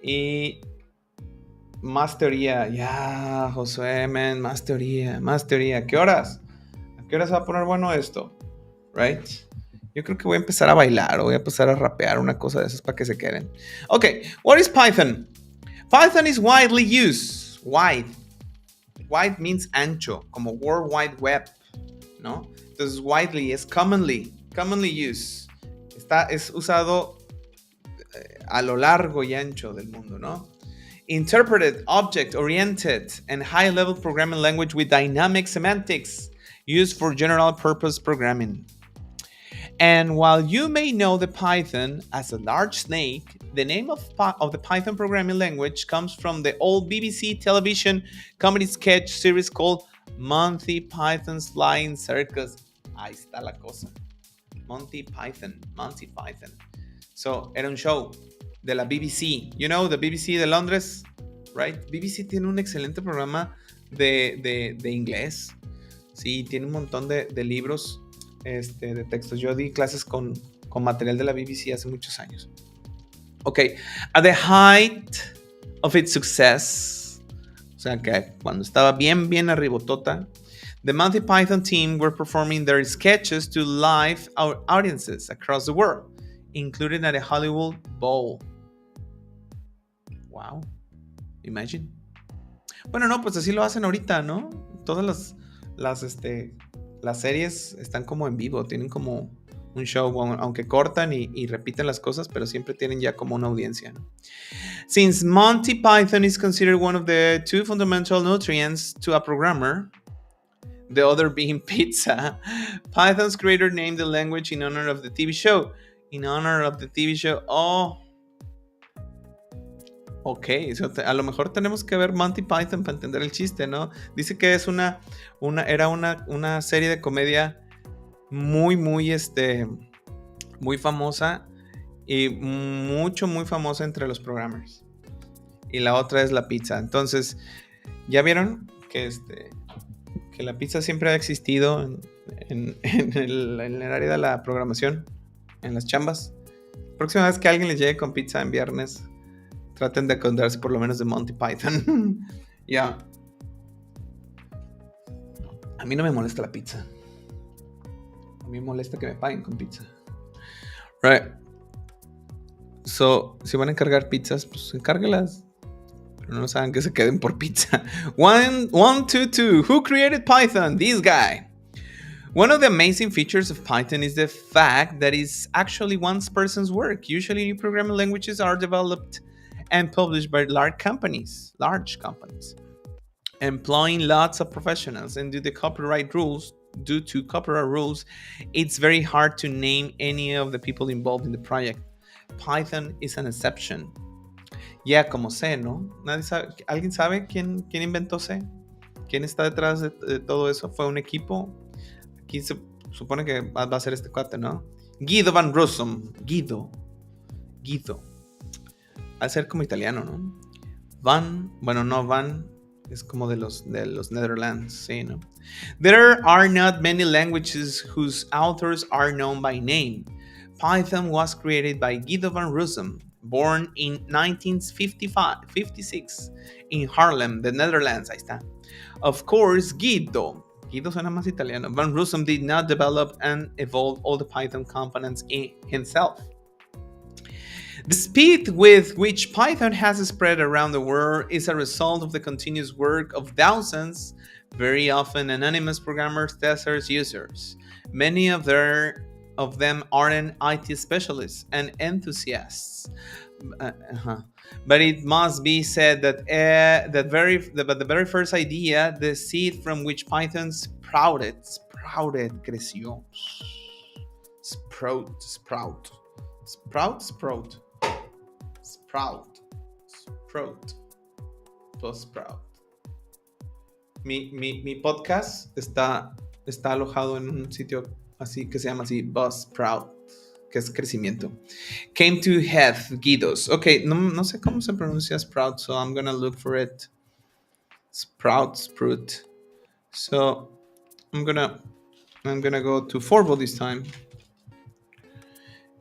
Y más teoría. Josué, man, más teoría. ¿A qué horas? ¿A qué horas va a poner bueno esto? Right? Yo creo que voy a empezar a bailar o voy a empezar a rapear una cosa de esas para que se queden. Okay, what is Python? Python is widely used. Wide means ancho, como World Wide Web, ¿no? Entonces, widely es commonly used. Es usado a lo largo y ancho del mundo, ¿no? Interpreted, object-oriented, and high-level programming language with dynamic semantics used for general-purpose programming. And while you may know the Python as a large snake, the name of the Python programming language comes from the old BBC television comedy sketch series called Monty Python's Flying Circus. Ahí está la cosa. Monty Python. So, era un show de la BBC. You know, the BBC de Londres, right? BBC tiene un excelente programa de inglés. Sí, tiene un montón de libros de textos. Yo di clases con material de la BBC hace muchos años. Okay, at the height of its success, o sea que cuando estaba bien arribotota, the Monty Python team were performing their sketches to live audiences across the world, including at a Hollywood Bowl. Wow, imagine. Bueno, no, pues así lo hacen ahorita, ¿no? Todas las series están como en vivo, tienen como un show, aunque cortan y repiten las cosas, pero siempre tienen ya como una audiencia, ¿no? Since Monty Python is considered one of the 2 fundamental nutrients to a programmer, The other being pizza. Python's creator named the language in honor of the TV show. In honor of the TV show. Oh, ok. A lo mejor tenemos que ver Monty Python para entender el chiste, ¿no? Dice que es era una serie de comedia muy, muy, muy famosa y muy famosa entre los programmers. Y la otra es la pizza. Entonces, ¿ya vieron que que la pizza siempre ha existido en el área de la programación, en las chambas? Próxima vez que alguien les llegue con pizza en viernes, traten de acordarse por lo menos de Monty Python. Ya. A mí no me molesta la pizza. A mí me molesta que me paguen con pizza. Right. So, si van a encargar pizzas, pues encárguelas. Pero no saben que se queden por pizza. 122. Who created Python? This guy. One of the amazing features of Python is the fact that it's actually one person's work. Usually new programming languages are developed and published by large companies, employing lots of professionals. And due to copyright rules, it's very hard to name any of the people involved in the project. Python is an exception. Ya como C, ¿no? ¿Alguien sabe quién inventó C? ¿Quién está detrás de todo eso? ¿Fue un equipo? Aquí se supone que va a ser este cuate, ¿no? Guido van Rossum. Guido. Va a ser como italiano, ¿no? Van es como de los Netherlands, sí, ¿no? There are not many languages whose authors are known by name. Python was created by Guido van Rossum, born in 1956 in Haarlem, the Netherlands. Ahí está. Of course, Guido suena más italiano. Van Rossum did not develop and evolve all the Python components himself. The speed with which Python has spread around the world is a result of the continuous work of thousands, very often anonymous programmers, testers, users. Many of them aren't IT specialists and enthusiasts. But it must be said that the very first idea, the seed from which Python sprouted, creció. Sprout. Mi podcast está alojado en un sitio así que se llama así Buzzsprout, que es crecimiento. Came to head Guidos. Ok, no sé cómo se pronuncia Sprout, so I'm gonna look for it. Sprout. So I'm gonna go to Forvo this time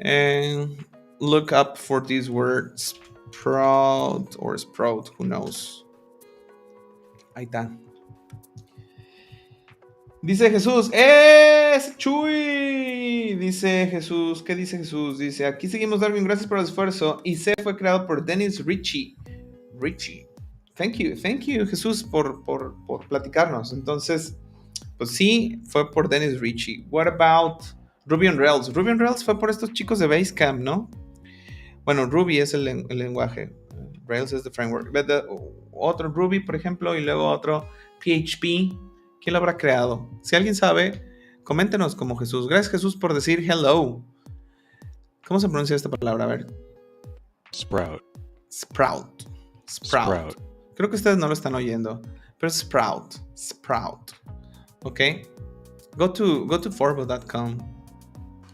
and look up for this word sprout, who knows. Ahí está. Dice Jesús, ¡es Chuy! Dice Jesús, ¿qué dice Jesús? Dice, aquí seguimos, Darwin, gracias por el esfuerzo. Y C fue creado por Dennis Ritchie. Thank you, Jesús, por platicarnos. Entonces, pues sí, fue por Dennis Ritchie. What about Ruby on Rails? Ruby on Rails fue por estos chicos de Basecamp, ¿no? Bueno, Ruby es el lenguaje. Rails es the framework. Otro Ruby, por ejemplo, y luego otro PHP. ¿Quién lo habrá creado? Si alguien sabe, coméntenos como Jesús. Gracias, Jesús, por decir hello. ¿Cómo se pronuncia esta palabra? A ver. Sprout. Creo que ustedes no lo están oyendo, pero Sprout. ¿Ok? Go to forvo.com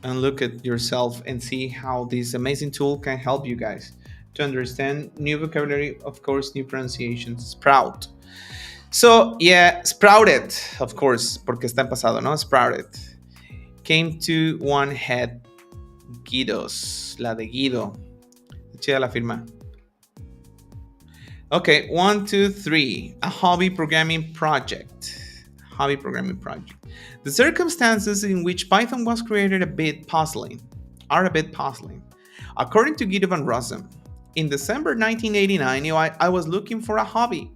and look at yourself and see how this amazing tool can help you guys to understand new vocabulary, of course, new pronunciations. Sprout. So, yeah, sprouted, of course, porque está en pasado, ¿no? Sprouted. Came to one head. Guidos. La de Guido. Chida la firma. Okay, 1, 2, 3. A hobby programming project. The circumstances in which Python was created are a bit puzzling. According to Guido van Rossum, in December 1989, I was looking for a hobby.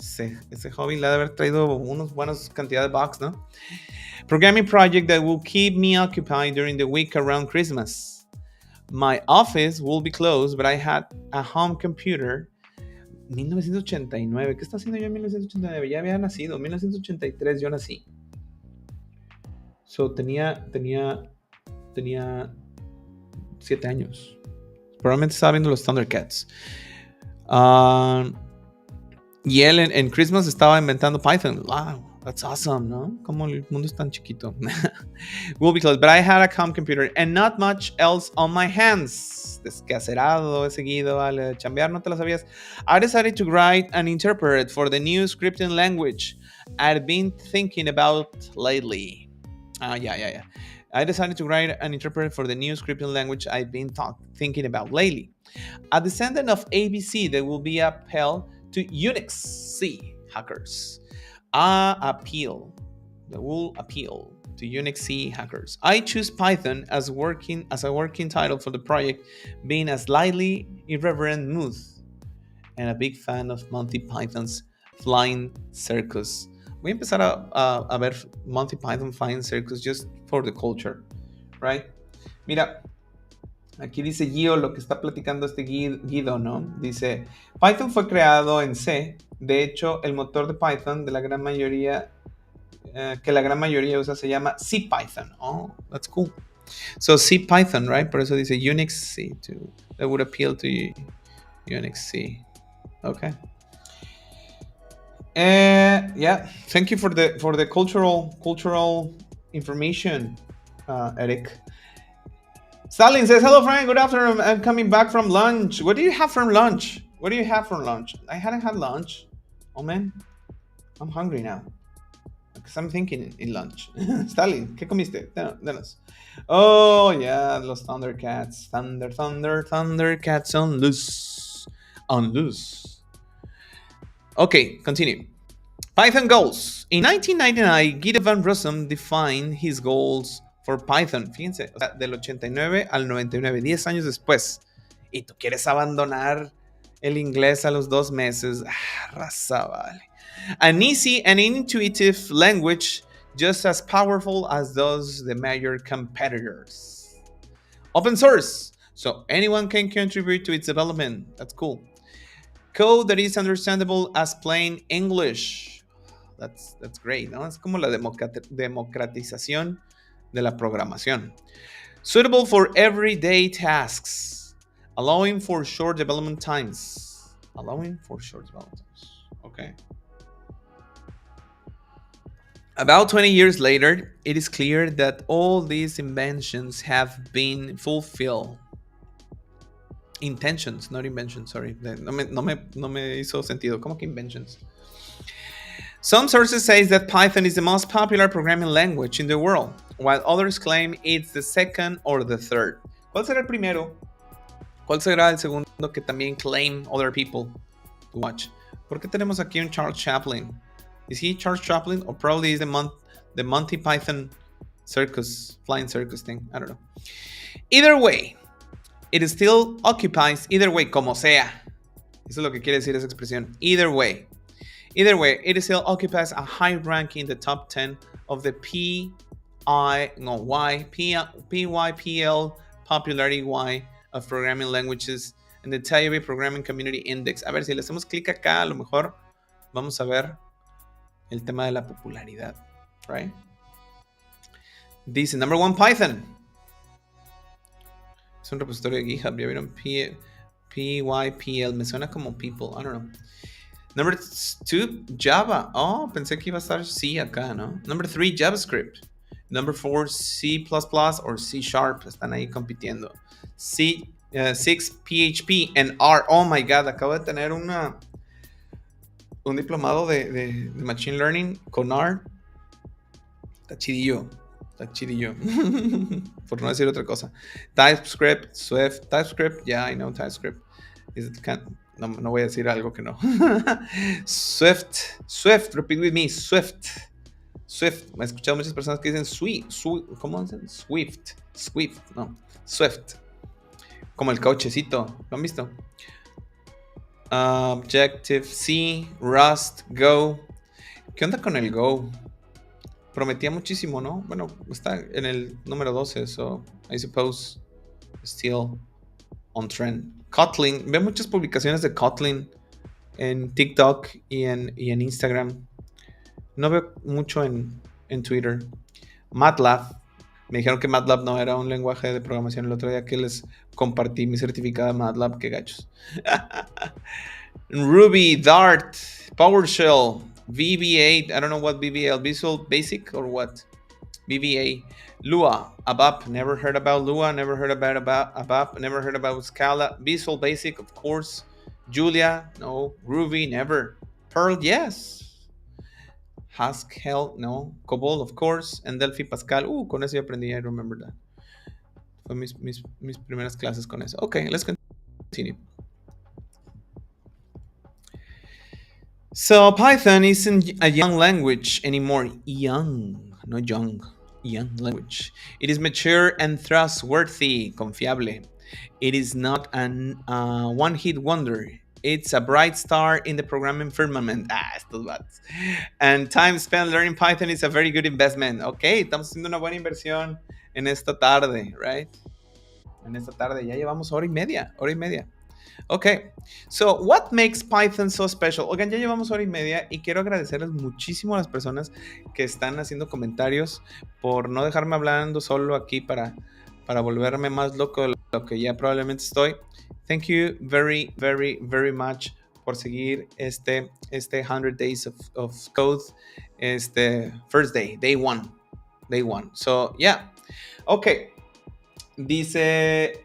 Ese hobby le ha de haber traído unos buenos cantidad de bucks, ¿no? Programming project that will keep me occupied during the week around Christmas. My office will be closed, but I had a home computer 1989. ¿Qué está haciendo yo en 1989? Ya había nacido. En 1983 yo nací. So, tenía 7 años. Probablemente estaba viendo los Thundercats. Y él en Christmas estaba inventando Python. Wow, that's awesome, ¿no? Como el mundo es tan chiquito. Will be close, but I had a calm computer and not much else on my hands. Descacerado, he seguido al chambear, ¿no te lo sabías? I decided to write an interpret for the new scripting language I'd been thinking about lately. Yeah. I decided to write an interpreter for the new scripting language I've been thinking about lately. A descendant of ABC that will be appeal to Unix C hackers. That will appeal to Unix C hackers. I choose Python as a working title for the project, being a slightly irreverent mood and a big fan of Monty Python's Flying Circus. Voy a empezar a ver Monty Python Flying Circus just for the culture, right? Mira, aquí dice Gio lo que está platicando este Guido, ¿no? Dice, Python fue creado en C. De hecho, el motor de Python de la gran mayoría que la gran mayoría usa se llama CPython. Oh, that's cool. So CPython, right? Por eso dice Unix C. That would appeal to Unix C. Okay. Yeah, thank you for the cultural information, Eric. Stalin says, hello, Frank. Good afternoon. I'm coming back from lunch. What do you have for lunch? I hadn't had lunch. Oh, man. I'm hungry now. Because I'm thinking in lunch. Stalin, ¿qué comiste? Denos. Oh, yeah, los Thundercats. Thundercats on loose. Okay, continue. Python goals. In 1999, Guido van Rossum defined his goals for Python. Fíjense, o sea, del 89 al 99, 10 años después. Y tú quieres abandonar el inglés a los 2 meses. Raza, vale. An easy and intuitive language just as powerful as those the major competitors. Open source, so anyone can contribute to its development. That's cool. Code that is understandable as plain English. That's great, ¿no? Es como la democratización de la programación. Suitable for everyday tasks. Allowing for short development times. Okay. About 20 years later, it is clear that all these inventions have been fulfilled. Intentions, not inventions, sorry. No me hizo sentido. ¿Cómo que inventions? Some sources say that Python is the most popular programming language in the world, while others claim it's the second or the third. ¿Cuál será el primero? ¿Cuál será el segundo que también claim other people to watch? ¿Por qué tenemos aquí un Charles Chaplin? Is he Charles Chaplin or probably is the Monty Python flying circus thing? I don't know. Either way, it still occupies, como sea. Eso es lo que quiere decir esa expresión. Either way, it still occupies a high rank in the top 10 of the PYPL popularity Y of programming languages and the TIB Programming Community Index. A ver, si le hacemos clic acá, a lo mejor vamos a ver el tema de la popularidad, right? Dice, number 1, Python. Es un repositorio de GitHub. Ya vieron PYPL. Me suena como people. I don't know. Number 2, Java. Oh, pensé que iba a estar C acá, ¿no? Number 3, JavaScript. Number 4, C++ or C#. Están ahí compitiendo. 6, PHP and R. Oh my God, acabo de tener un diplomado de Machine Learning con R. Está chidillo. Por no decir otra cosa. TypeScript, Swift. TypeScript, yeah, I know TypeScript. No voy a decir algo que no. Swift, repeat with me. Swift. Me he escuchado muchas personas que dicen ¿cómo dicen? Swift, no. Swift. Como el cochecito. ¿Lo han visto? Objective-C, Rust, Go. ¿Qué onda con el Go? Prometía muchísimo, ¿no? Bueno, está en el número 12, so I suppose still on trend. Kotlin, veo muchas publicaciones de Kotlin en TikTok y en Instagram. No veo mucho en Twitter. MATLAB. Me dijeron que MATLAB no era un lenguaje de programación el otro día que les compartí mi certificado de MATLAB. Qué gachos. Ruby, Dart, PowerShell, VB8. I don't know what VBA, Visual Basic or what? VBA. Lua, ABAP. Never heard about Lua. Never heard about ABAP. Never heard about Scala. Visual Basic, of course. Julia, no. Groovy, never. Perl, yes. Haskell, no. COBOL, of course. And Delphi, Pascal. Con eso yo aprendí. I remember that. Fue mis primeras clases con eso. Okay, let's continue. So Python isn't a young language anymore. Young, not young. Young language. It is mature and trustworthy, confiable. It is not an one-hit wonder. It's a bright star in the programming firmament. Estos vatos. And time spent learning Python is a very good investment. Okay, estamos haciendo una buena inversión en esta tarde, right? En esta tarde ya llevamos hora y media. Ok, so what makes Python so special? Oigan, ya llevamos hora y media y quiero agradecerles muchísimo a las personas que están haciendo comentarios por no dejarme hablando solo aquí para volverme más loco de lo que ya probablemente estoy. Thank you very, very, very much por seguir este 100 Days of Code, first day one. So, yeah. Ok, dice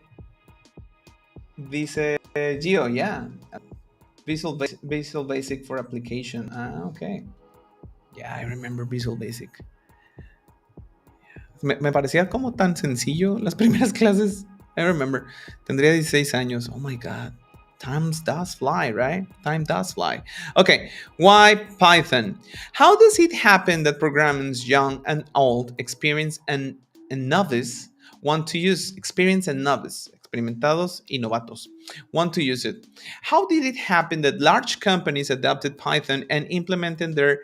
Gio, yeah. Visual Basic for application. Okay. Yeah, I remember Visual Basic. Me parecía como tan sencillo las primeras clases. I remember. Tendría 16 años. Oh my God. Time does fly, right? Time does fly. Okay. Why Python? How does it happen that programmers young and old, experienced and novice want to use experimentados y novatos want to use it? How did it happen that large companies adopted Python and implemented their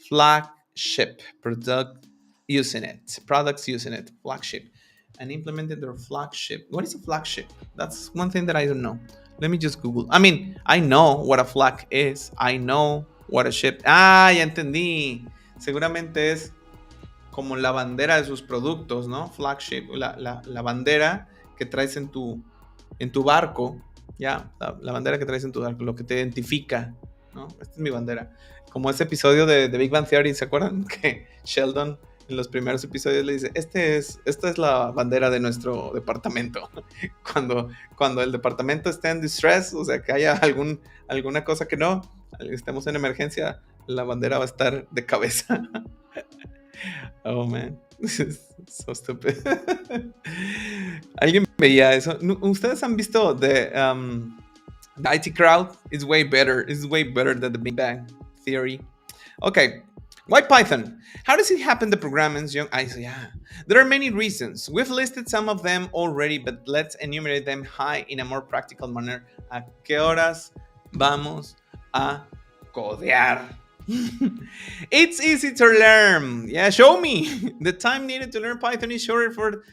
flagship products using it, flagship, and implemented their flagship? What is a flagship? That's one thing that I don't know. Let me just Google. I mean, I know what a flag is. I know what a ship. Ya entendí. Seguramente es como la bandera de sus productos, ¿no? Flagship, la bandera que traes en tu barco, ya, la bandera que traes en tu barco, lo que te identifica, ¿no? Esta es mi bandera. Como ese episodio de Big Bang Theory, ¿se acuerdan? Que Sheldon en los primeros episodios le dice, esta es la bandera de nuestro departamento. Cuando el departamento esté en distress, o sea, que haya alguna cosa que no, estemos en emergencia, la bandera va a estar de cabeza. Oh man, this is so stupid. ¿Alguien veía eso? ¿Ustedes han visto the IT Crowd? It's way better than the Big Bang Theory. Okay, why Python? How does it happen the programmers young? There are many reasons. We've listed some of them already, but let's enumerate them high in a more practical manner. ¿A qué horas vamos a codear? It's easy to learn. Yeah, show me. The time needed to learn Python is shorter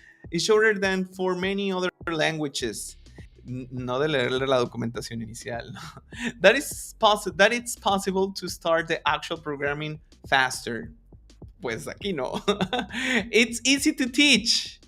than for many other languages. No de leerle la documentación inicial. That it's possible to start the actual programming faster. Pues aquí no. It's easy to teach.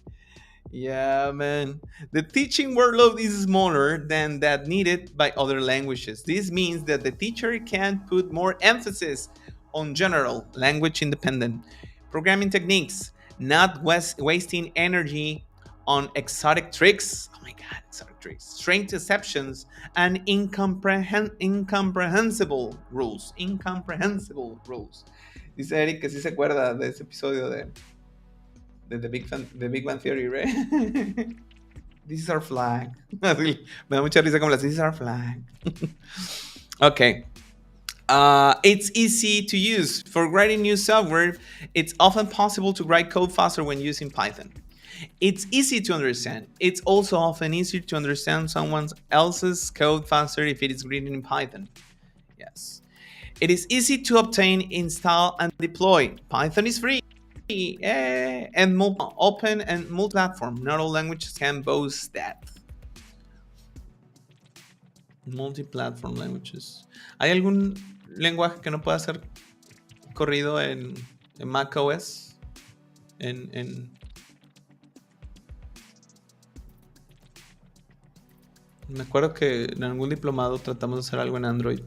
Yeah, man. The teaching workload is smaller than that needed by other languages. This means that the teacher can put more emphasis on general, language-independent programming techniques, not wasting energy on exotic tricks. Oh my God, exotic tricks. Strange exceptions and incomprehensible rules. Dice Eric que sí se acuerda de ese episodio de The Big Bang Theory, right? This is our flag. Me da mucha risa como las this is our flag. Okay. It's easy to use. For writing new software, it's often possible to write code faster when using Python. It's easy to understand. It's also often easier to understand someone else's code faster if it is written in Python. Yes. It is easy to obtain, install, and deploy. Python is free. And open and multi-platform. Not all languages can boast that. Multi-platform languages. ¿Hay algún lenguaje que no pueda ser corrido en Mac OS? Me acuerdo que en algún diplomado tratamos de hacer algo en Android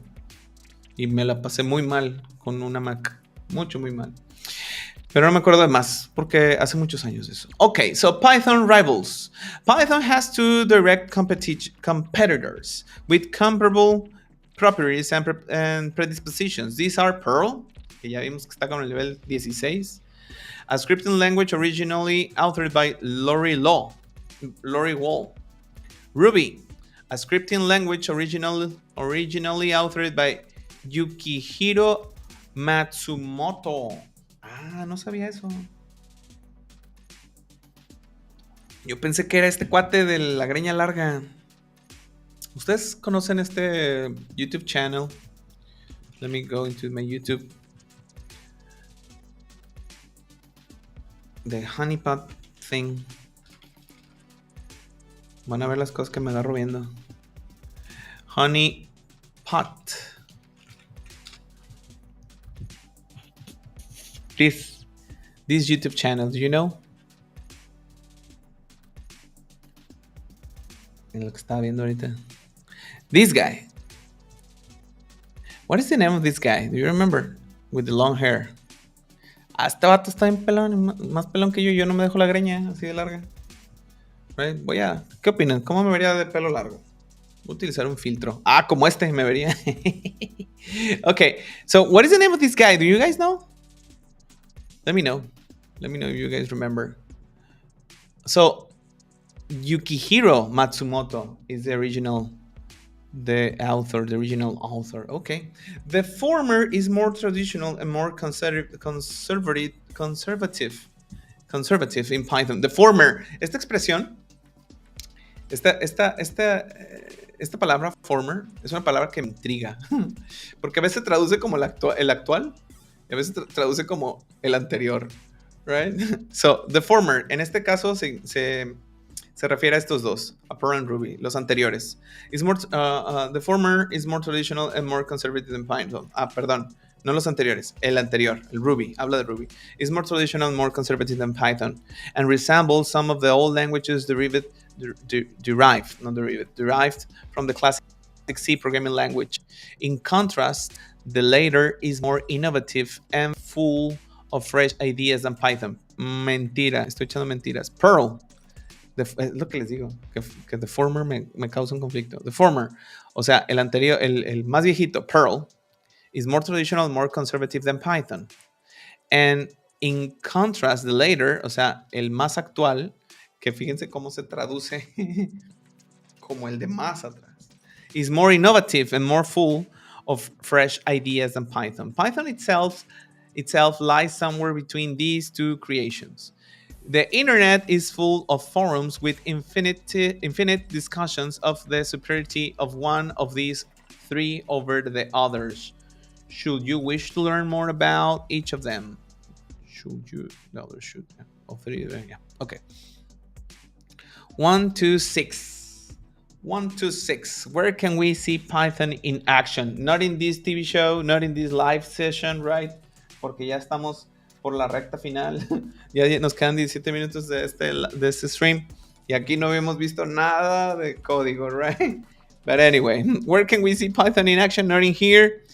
y me la pasé muy mal con una Mac. Muy mal. Pero no me acuerdo de más, porque hace muchos años eso. Okay, so Python rivals. Python has two direct competitors with comparable properties and predispositions. These are Perl, que ya vimos que está con el nivel 16, a scripting language originally authored by Lori Wall. Ruby, a scripting language originally authored by Yukihiro Matsumoto. Ah, no sabía eso. Yo pensé que era este cuate de la greña larga. ¿Ustedes conocen este YouTube channel? Let me go into my YouTube. The honeypot thing. Van a ver las cosas que me agarro viendo. Honeypot. This YouTube channel, do you know? En lo que estaba viendo ahorita. This guy. What is the name of this guy? Do you remember? With the long hair. Ah, este vato está bien pelón, más pelón que yo. Yo no me dejo la greña así de larga. Right? ¿Qué opinan? ¿Cómo me vería de pelo largo? Voy a utilizar un filtro. Ah, como este me vería. Okay, so what is the name of this guy? Do you guys know? Let me know. Let me know if you guys remember. So, Yukihiro Matsumoto is the original author. Okay. The former is more traditional and more conservative in Python. The former, esta expresión, esta palabra former es una palabra que me intriga. Porque a veces se traduce como el actual y a veces traduce como el anterior. Right? So, the former, en este caso se refiere a estos dos, a Perl and Ruby, los anteriores. The former is more traditional and more conservative than Python. Ah, perdón, no los anteriores, el anterior, el Ruby, habla de Ruby. Is more traditional and more conservative than Python and resembles some of the old languages derived from the classic C programming language. In contrast, the later is more innovative and full of fresh ideas than Python. Mentira, estoy echando mentiras. Perl. Es lo que les digo, que the former me causa un conflicto. The former, o sea, el anterior, el más viejito, Perl, is more traditional, more conservative than Python. And in contrast, the later, o sea, el más actual, que fíjense cómo se traduce como el de más atrás, is more innovative and more full of fresh ideas than Python. Python itself lies somewhere between these two creations. The internet is full of forums with infinite discussions of the superiority of one of these three over the others. Should you wish to learn more about each of them? Yeah. Okay. 1 to 6. 1 to 6. Where can we see Python in action? Not in this TV show, not in this live session, right? Porque ya estamos por la recta final. Ya nos quedan 17 minutos de este stream. Y aquí no hemos visto nada de código, right? But anyway, where can we see Python in action? Not in here,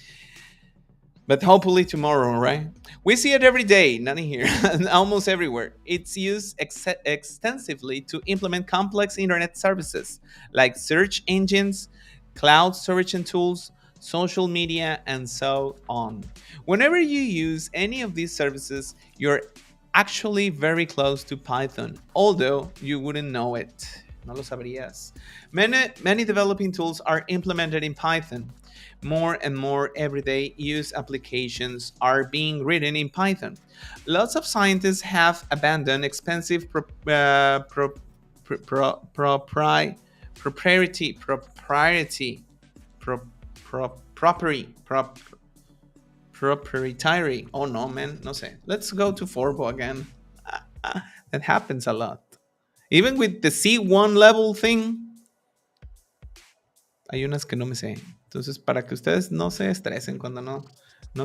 but hopefully tomorrow, right? We see it every day, not in here, almost everywhere. It's used extensively to implement complex internet services like search engines, cloud storage and tools, social media, and so on. Whenever you use any of these services, you're actually very close to Python, although you wouldn't know it. No lo sabrías. Many developing tools are implemented in Python. More and more everyday use applications are being written in Python. Lots of scientists have abandoned expensive proprietary. Oh no, man, no sé. Let's go to Forbo again. That happens a lot. Even with the C1 level thing, Hay unas que no me sé. Entonces, para que ustedes no se estresen cuando no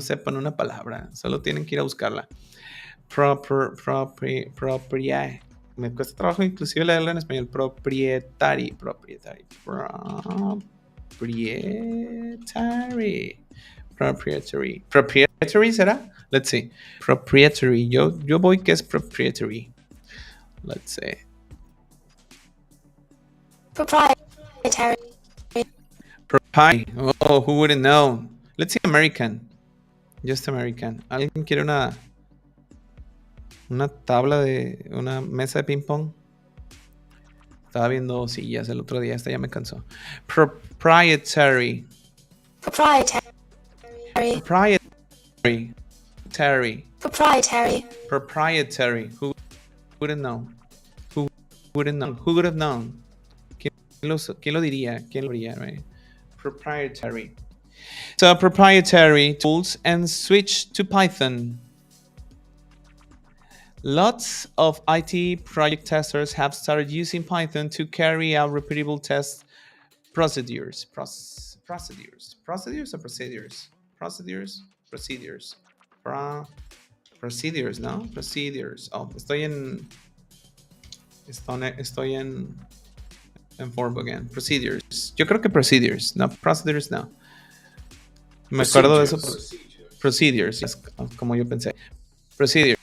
sepan una palabra, solo tienen que ir a buscarla. Me cuesta trabajo inclusive leerla en español. Proprietary. Proprietary, ¿será? Let's see. Proprietary. Yo voy que es proprietary. Let's see. Proprietary. Oh, who wouldn't know? Let's see American. Just American. ¿Alguien quiere una tabla de una mesa de ping pong? Estaba viendo sillas el otro día, esta ya me cansó. Proprietary. Who wouldn't know? Who would have known? ¿Quién lo diría? ¿Quién lo diría? Right? Proprietary. So proprietary tools and switch to Python. Lots of IT project testers have started using Python to carry out repeatable test procedures. Procedures or procedures? Procedures, ¿no? Procedures. Oh, estoy en form again. Procedures. Yo creo que procedures. No, procedures no. Me acuerdo de eso. Procedures. Es como yo pensé. Procedures.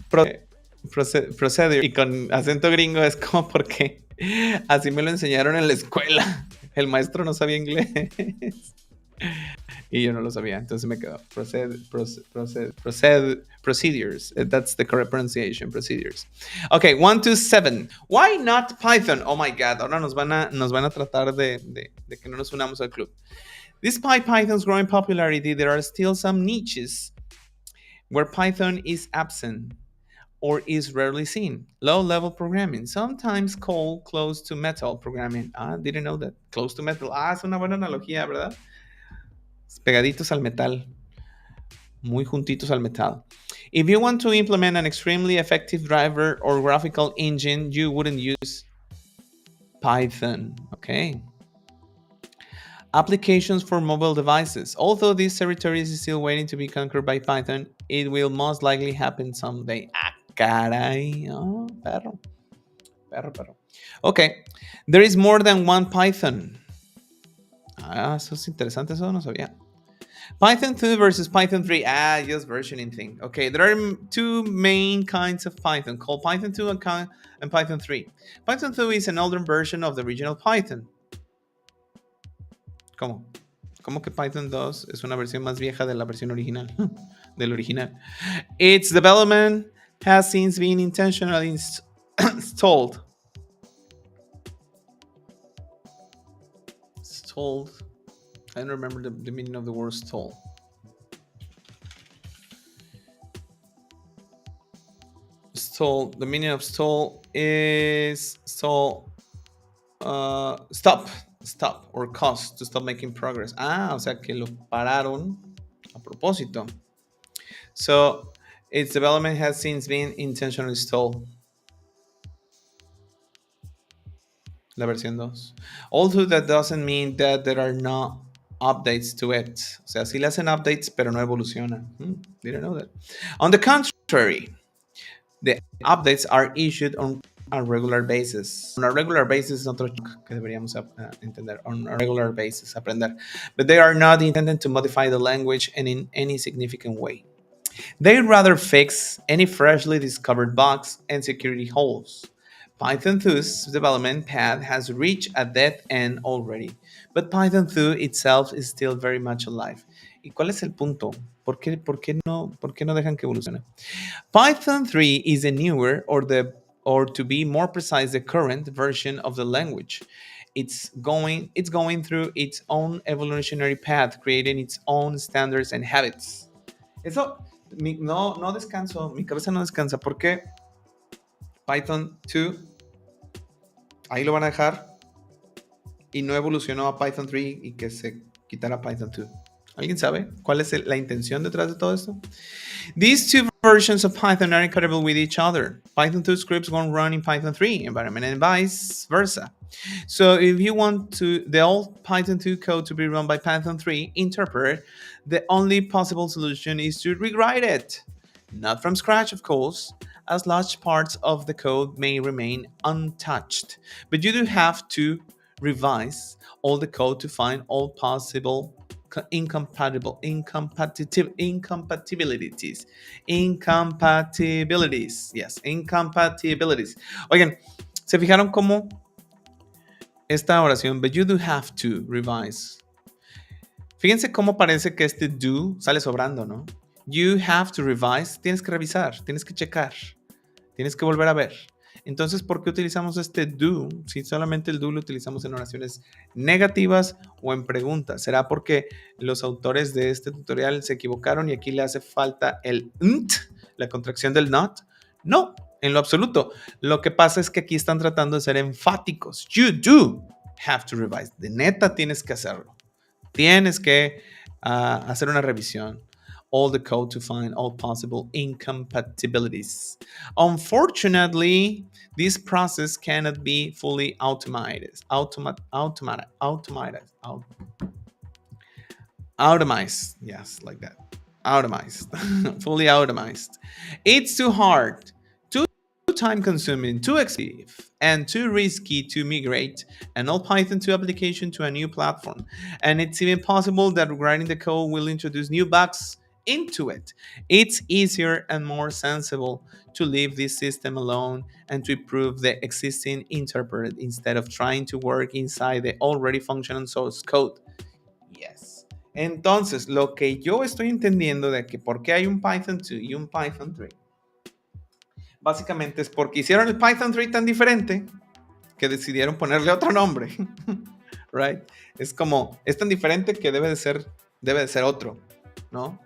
Procedure. Y con acento gringo es como porque así me lo enseñaron en la escuela. El maestro no sabía inglés. Y yo no lo sabía, entonces me quedó. Procedures. That's the correct pronunciation. Procedures. Okay, 1 to 7. Why not Python? Oh my God. Ahora nos van a tratar de que no nos unamos al club. Despite Python's growing popularity, there are still some niches where Python is absent or is rarely seen. Low-level programming, sometimes called close to metal programming. Didn't know that. Close to metal. Es una buena analogía, ¿verdad? Pegaditos al metal. Muy juntitos al metal. If you want to implement an extremely effective driver or graphical engine, you wouldn't use Python. Okay. Applications for mobile devices. Although this territory is still waiting to be conquered by Python, it will most likely happen someday. Caray. Oh, perro. Okay. There is more than one Python. Eso es interesante. Eso no sabía. Python 2 versus Python 3. Just versioning thing. Okay, there are two main kinds of Python called Python 2 and Python 3. Python 2 is an older version of the original Python. ¿Cómo? ¿Cómo que Python 2 es una versión más vieja de la versión original? Del original. Its development has since been intentionally stalled. Stalled. I don't remember the meaning of the word stall. Stall. The meaning of stall is stall. Stop or cause to stop making progress. O sea que lo pararon a propósito. So its development has since been intentionally stalled. La versión 2. Although that doesn't mean that there are no updates to it. O sea, sí le hacen updates, pero no evoluciona. Didn't know that. On the contrary, the updates are issued on a regular basis. On a regular basis es otro que deberíamos entender. On a regular basis, aprender. But they are not intended to modify the language in any significant way. They rather fix any freshly discovered bugs and security holes. Python 2's development path has reached a dead end already, but Python 2 itself is still very much alive. ¿Y cuál es el punto? ¿Por qué no dejan que evolucione? Python 3 is a newer, or to be more precise, the current version of the language. It's going through its own evolutionary path, creating its own standards and habits. Eso, no descanso, mi cabeza no descansa. ¿Por qué Python 2 ahí lo van a dejar y no evolucionó a Python 3 y que se quitara Python 2? ¿Alguien sabe cuál es la intención detrás de todo esto? These two versions of Python are incompatible with each other. Python 2 scripts won't run in Python 3 environment and vice versa. So if you want the old Python 2 code to be run by Python 3 interpreter, the only possible solution is to rewrite it. Not from scratch, of course, as large parts of the code may remain untouched. But you do have to revise all the code to find all possible incompatibilities. Oigan, ¿se fijaron cómo esta oración, but you do have to revise? Fíjense cómo parece que este do sale sobrando, ¿no? You have to revise, tienes que revisar, tienes que checar, tienes que volver a ver. Entonces, ¿por qué utilizamos este do si solamente el do lo utilizamos en oraciones negativas o en preguntas? ¿Será porque los autores de este tutorial se equivocaron y aquí le hace falta el nt, la contracción del not? No, en lo absoluto. Lo que pasa es que aquí están tratando de ser enfáticos. You do have to revise. De neta tienes que hacerlo. Tienes que hacer una revisión. All the code to find all possible incompatibilities. Unfortunately, this process cannot be fully automated. Automized. Yes, like that. Automized. Fully automized. It's too hard, too time-consuming, too expensive, and too risky to migrate an old Python 2 application to a new platform. And it's even possible that rewriting the code will introduce new bugs into it. It's easier and more sensible to leave this system alone and to improve the existing interpreter instead of trying to work inside the already functional source code. Yes. Entonces, lo que yo estoy entendiendo de que por qué hay un Python 2 y un Python 3, básicamente es porque hicieron el Python 3 tan diferente que decidieron ponerle otro nombre. Right? Es como, es tan diferente que debe de ser otro, ¿no?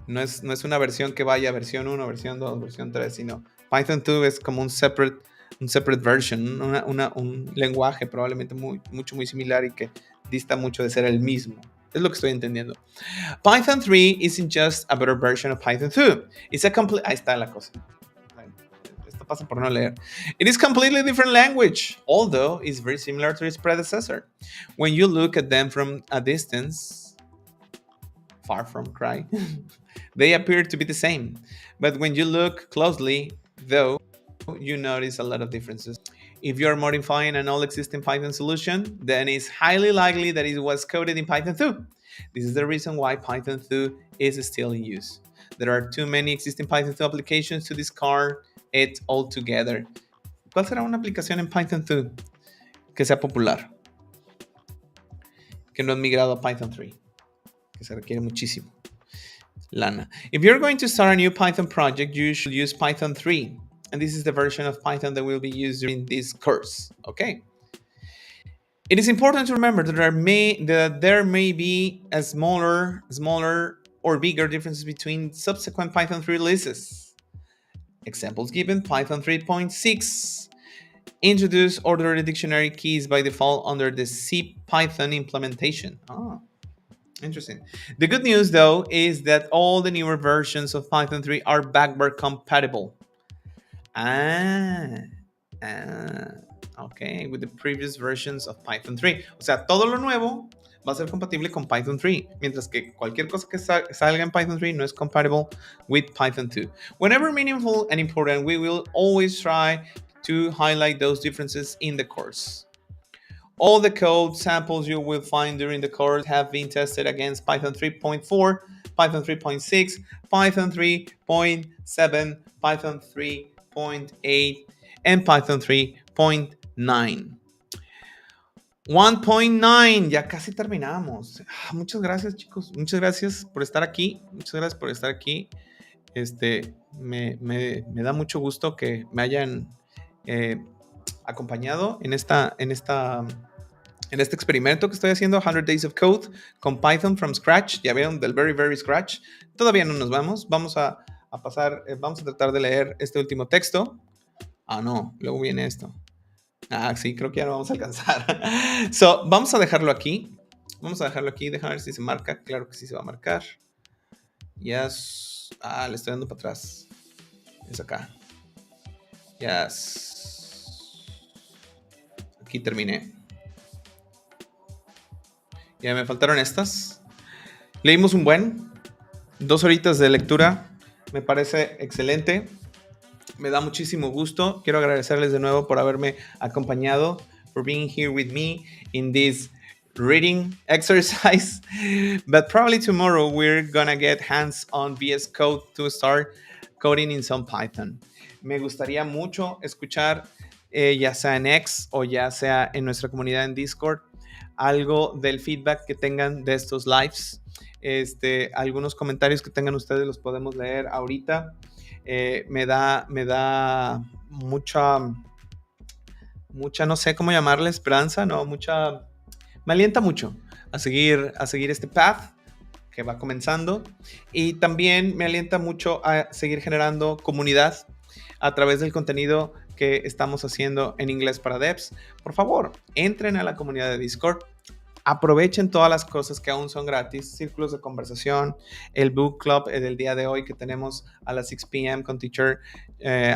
No es una versión que vaya versión 1, versión 2, versión 3, sino Python 2 es como un separate version, un lenguaje probablemente muy similar y que dista mucho de ser el mismo. Es lo que estoy entendiendo. Python 3 isn't just a better version of Python 2. It's a complete... Ahí está la cosa. Esto pasa por no leer. It is completely different language, although it's very similar to its predecessor. When you look at them from a distance, far from cry, they appear to be the same. But when you look closely, though, you notice a lot of differences. If you're modifying an all existing Python solution, then it's highly likely that it was coded in Python 2. This is the reason why Python 2 is still in use. There are too many existing Python 2 applications to discard it altogether. ¿Cuál será una aplicación en Python 2 que sea popular? Que no han migrado a Python 3. Que se requiere muchísimo lana. If you're going to start a new Python project, you should use Python 3. And this is the version of Python that will be used during this course. Okay. It is important to remember that there may be a smaller or bigger differences between subsequent Python 3 releases. Examples given: Python 3.6 introduce ordered dictionary keys by default under the CPython implementation. Interesting. The good news, though, is that all the newer versions of Python 3 are backward compatible. Okay, with the previous versions of Python 3. O sea, todo lo nuevo va a ser compatible con Python 3, mientras que cualquier cosa que salga en Python 3 no es compatible with Python 2. Whenever meaningful and important, we will always try to highlight those differences in the course. All the code samples you will find during the course have been tested against Python 3.4, Python 3.6, Python 3.7, Python 3.8, and Python 3.9. 1.9, ya casi terminamos. Muchas gracias, chicos. Muchas gracias por estar aquí. Me da mucho gusto que me hayan acompañado en este experimento que estoy haciendo, 100 Days of Code con Python from scratch. Ya vieron, del very scratch. Todavía no nos vamos. Vamos a pasar, vamos a tratar de leer este último texto. No, luego viene esto. Sí, creo que ya no vamos a alcanzar. So, vamos a dejarlo aquí. Déjame ver si se marca. Claro que sí se va a marcar. Yes. Le estoy dando para atrás. Es acá. Yes. Aquí terminé. Ya me faltaron estas. Leímos un buen. 2 horitas de lectura. Me parece excelente. Me da muchísimo gusto. Quiero agradecerles de nuevo por haberme acompañado, for being here with me in this reading exercise. But probably tomorrow we're gonna get hands-on VS Code to start coding in some Python. Me gustaría mucho escuchar, ya sea en X o ya sea en nuestra comunidad en Discord, algo del feedback que tengan de estos lives. Algunos comentarios que tengan ustedes los podemos leer ahorita. Me da mucha, no sé cómo llamarle, esperanza, ¿no? Me alienta mucho a seguir este path que va comenzando, y también me alienta mucho a seguir generando comunidad a través del contenido que estamos haciendo en inglés para devs. Por favor, entren a la comunidad de Discord. Aprovechen todas las cosas que aún son gratis, círculos de conversación, el book club del día de hoy que tenemos a las 6 p.m. con teacher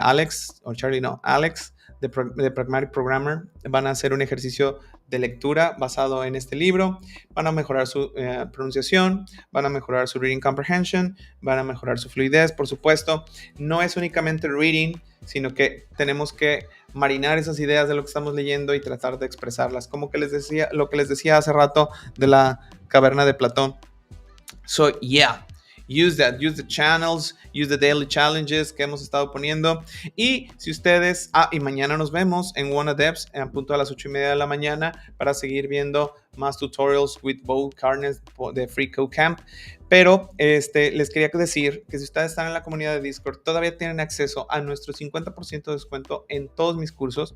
Alex, o Charlie, no, Alex, de Pragmatic Programmer. Van a hacer un ejercicio de lectura basado en este libro, van a mejorar su pronunciación, van a mejorar su reading comprehension, van a mejorar su fluidez, por supuesto. No es únicamente reading, sino que tenemos que marinar esas ideas de lo que estamos leyendo y tratar de expresarlas, como que lo que les decía hace rato de la caverna de Platón. So yeah, use the channels, use the daily challenges que hemos estado poniendo. Y si ustedes, y mañana nos vemos en Wanna Devs a punto a las 8:30 de la mañana para seguir viendo más tutorials with Bo Carnes de Free Code Camp. Pero les quería decir que si ustedes están en la comunidad de Discord, todavía tienen acceso a nuestro 50% de descuento en todos mis cursos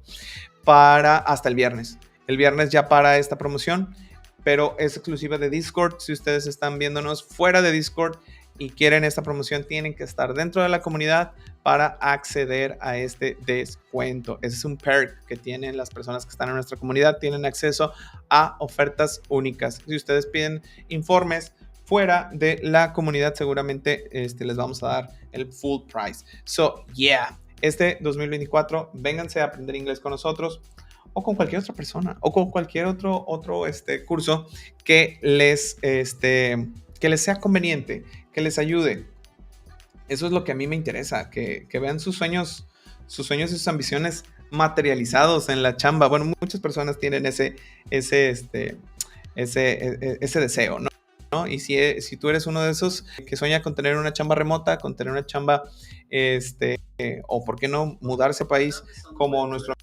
hasta el viernes. El viernes ya para esta promoción, pero es exclusiva de Discord. Si ustedes están viéndonos fuera de Discord y quieren esta promoción, tienen que estar dentro de la comunidad para acceder a este descuento. Ese es un perk que tienen las personas que están en nuestra comunidad. Tienen acceso a ofertas únicas. Si ustedes piden informes fuera de la comunidad, seguramente les vamos a dar el full price. So, yeah, 2024, vénganse a aprender inglés con nosotros o con cualquier otra persona o con cualquier otro curso que les sea conveniente, que les ayude. Eso es lo que a mí me interesa, que vean sus sueños y sus ambiciones materializados en la chamba. Bueno, muchas personas tienen ese deseo, ¿no? Y si tú eres uno de esos que sueña con tener una chamba remota, con tener una chamba, o por qué no mudarse a país como nuestro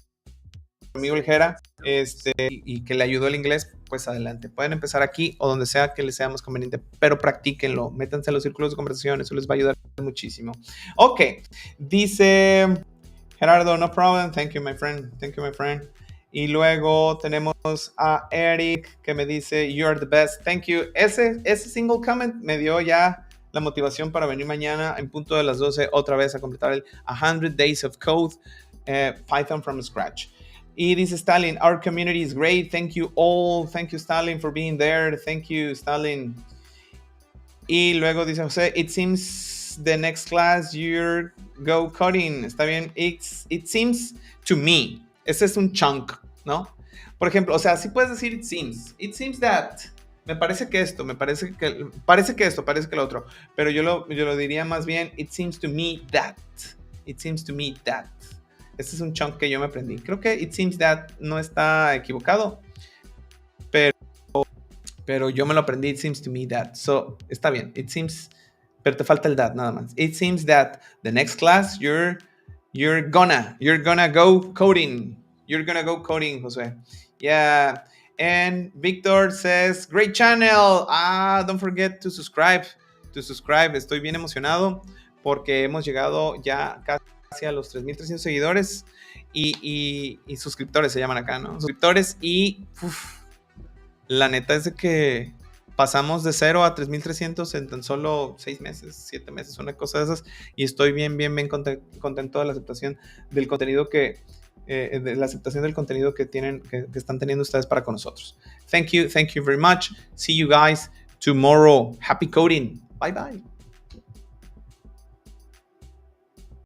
amigo el Jera, y que le ayudó el inglés, pues adelante. Pueden empezar aquí o donde sea que les sea más conveniente, pero practíquenlo, métanse a los círculos de conversación, eso les va a ayudar muchísimo. Ok, dice Gerardo, no problem, thank you my friend. Y luego tenemos a Eric que me dice, you are the best, thank you. Ese single comment me dio ya la motivación para venir mañana en punto de las 12 otra vez a completar el 100 Days of Code, Python from scratch. Y dice Stalin, our community is great, thank you all, thank you Stalin for being there, thank you Stalin. Y luego dice José, it seems the next class you're go coding, está bien, it seems to me. Ese es un chunk, ¿no? Por ejemplo, o sea, sí puedes decir it seems that, me parece que esto, parece que lo otro, pero yo lo diría más bien, it seems to me that. Este es un chunk que yo me aprendí. Creo que it seems that no está equivocado, pero yo me lo aprendí, it seems to me that. So, está bien, it seems, pero te falta el that nada más. It seems that the next class you're gonna go coding. You're gonna go coding, José. Yeah. And Victor says, great channel. Don't forget to subscribe. Estoy bien emocionado porque hemos llegado ya casi a los 3,300 seguidores y suscriptores se llaman acá, ¿no? Suscriptores y la neta es de que pasamos de 0 a 3,300 en tan solo 6 meses, 7 meses, una cosa de esas, y estoy bien contento de la aceptación del contenido que tienen, que están teniendo ustedes para con nosotros. Thank you very much. See you guys tomorrow. Happy coding. Bye bye.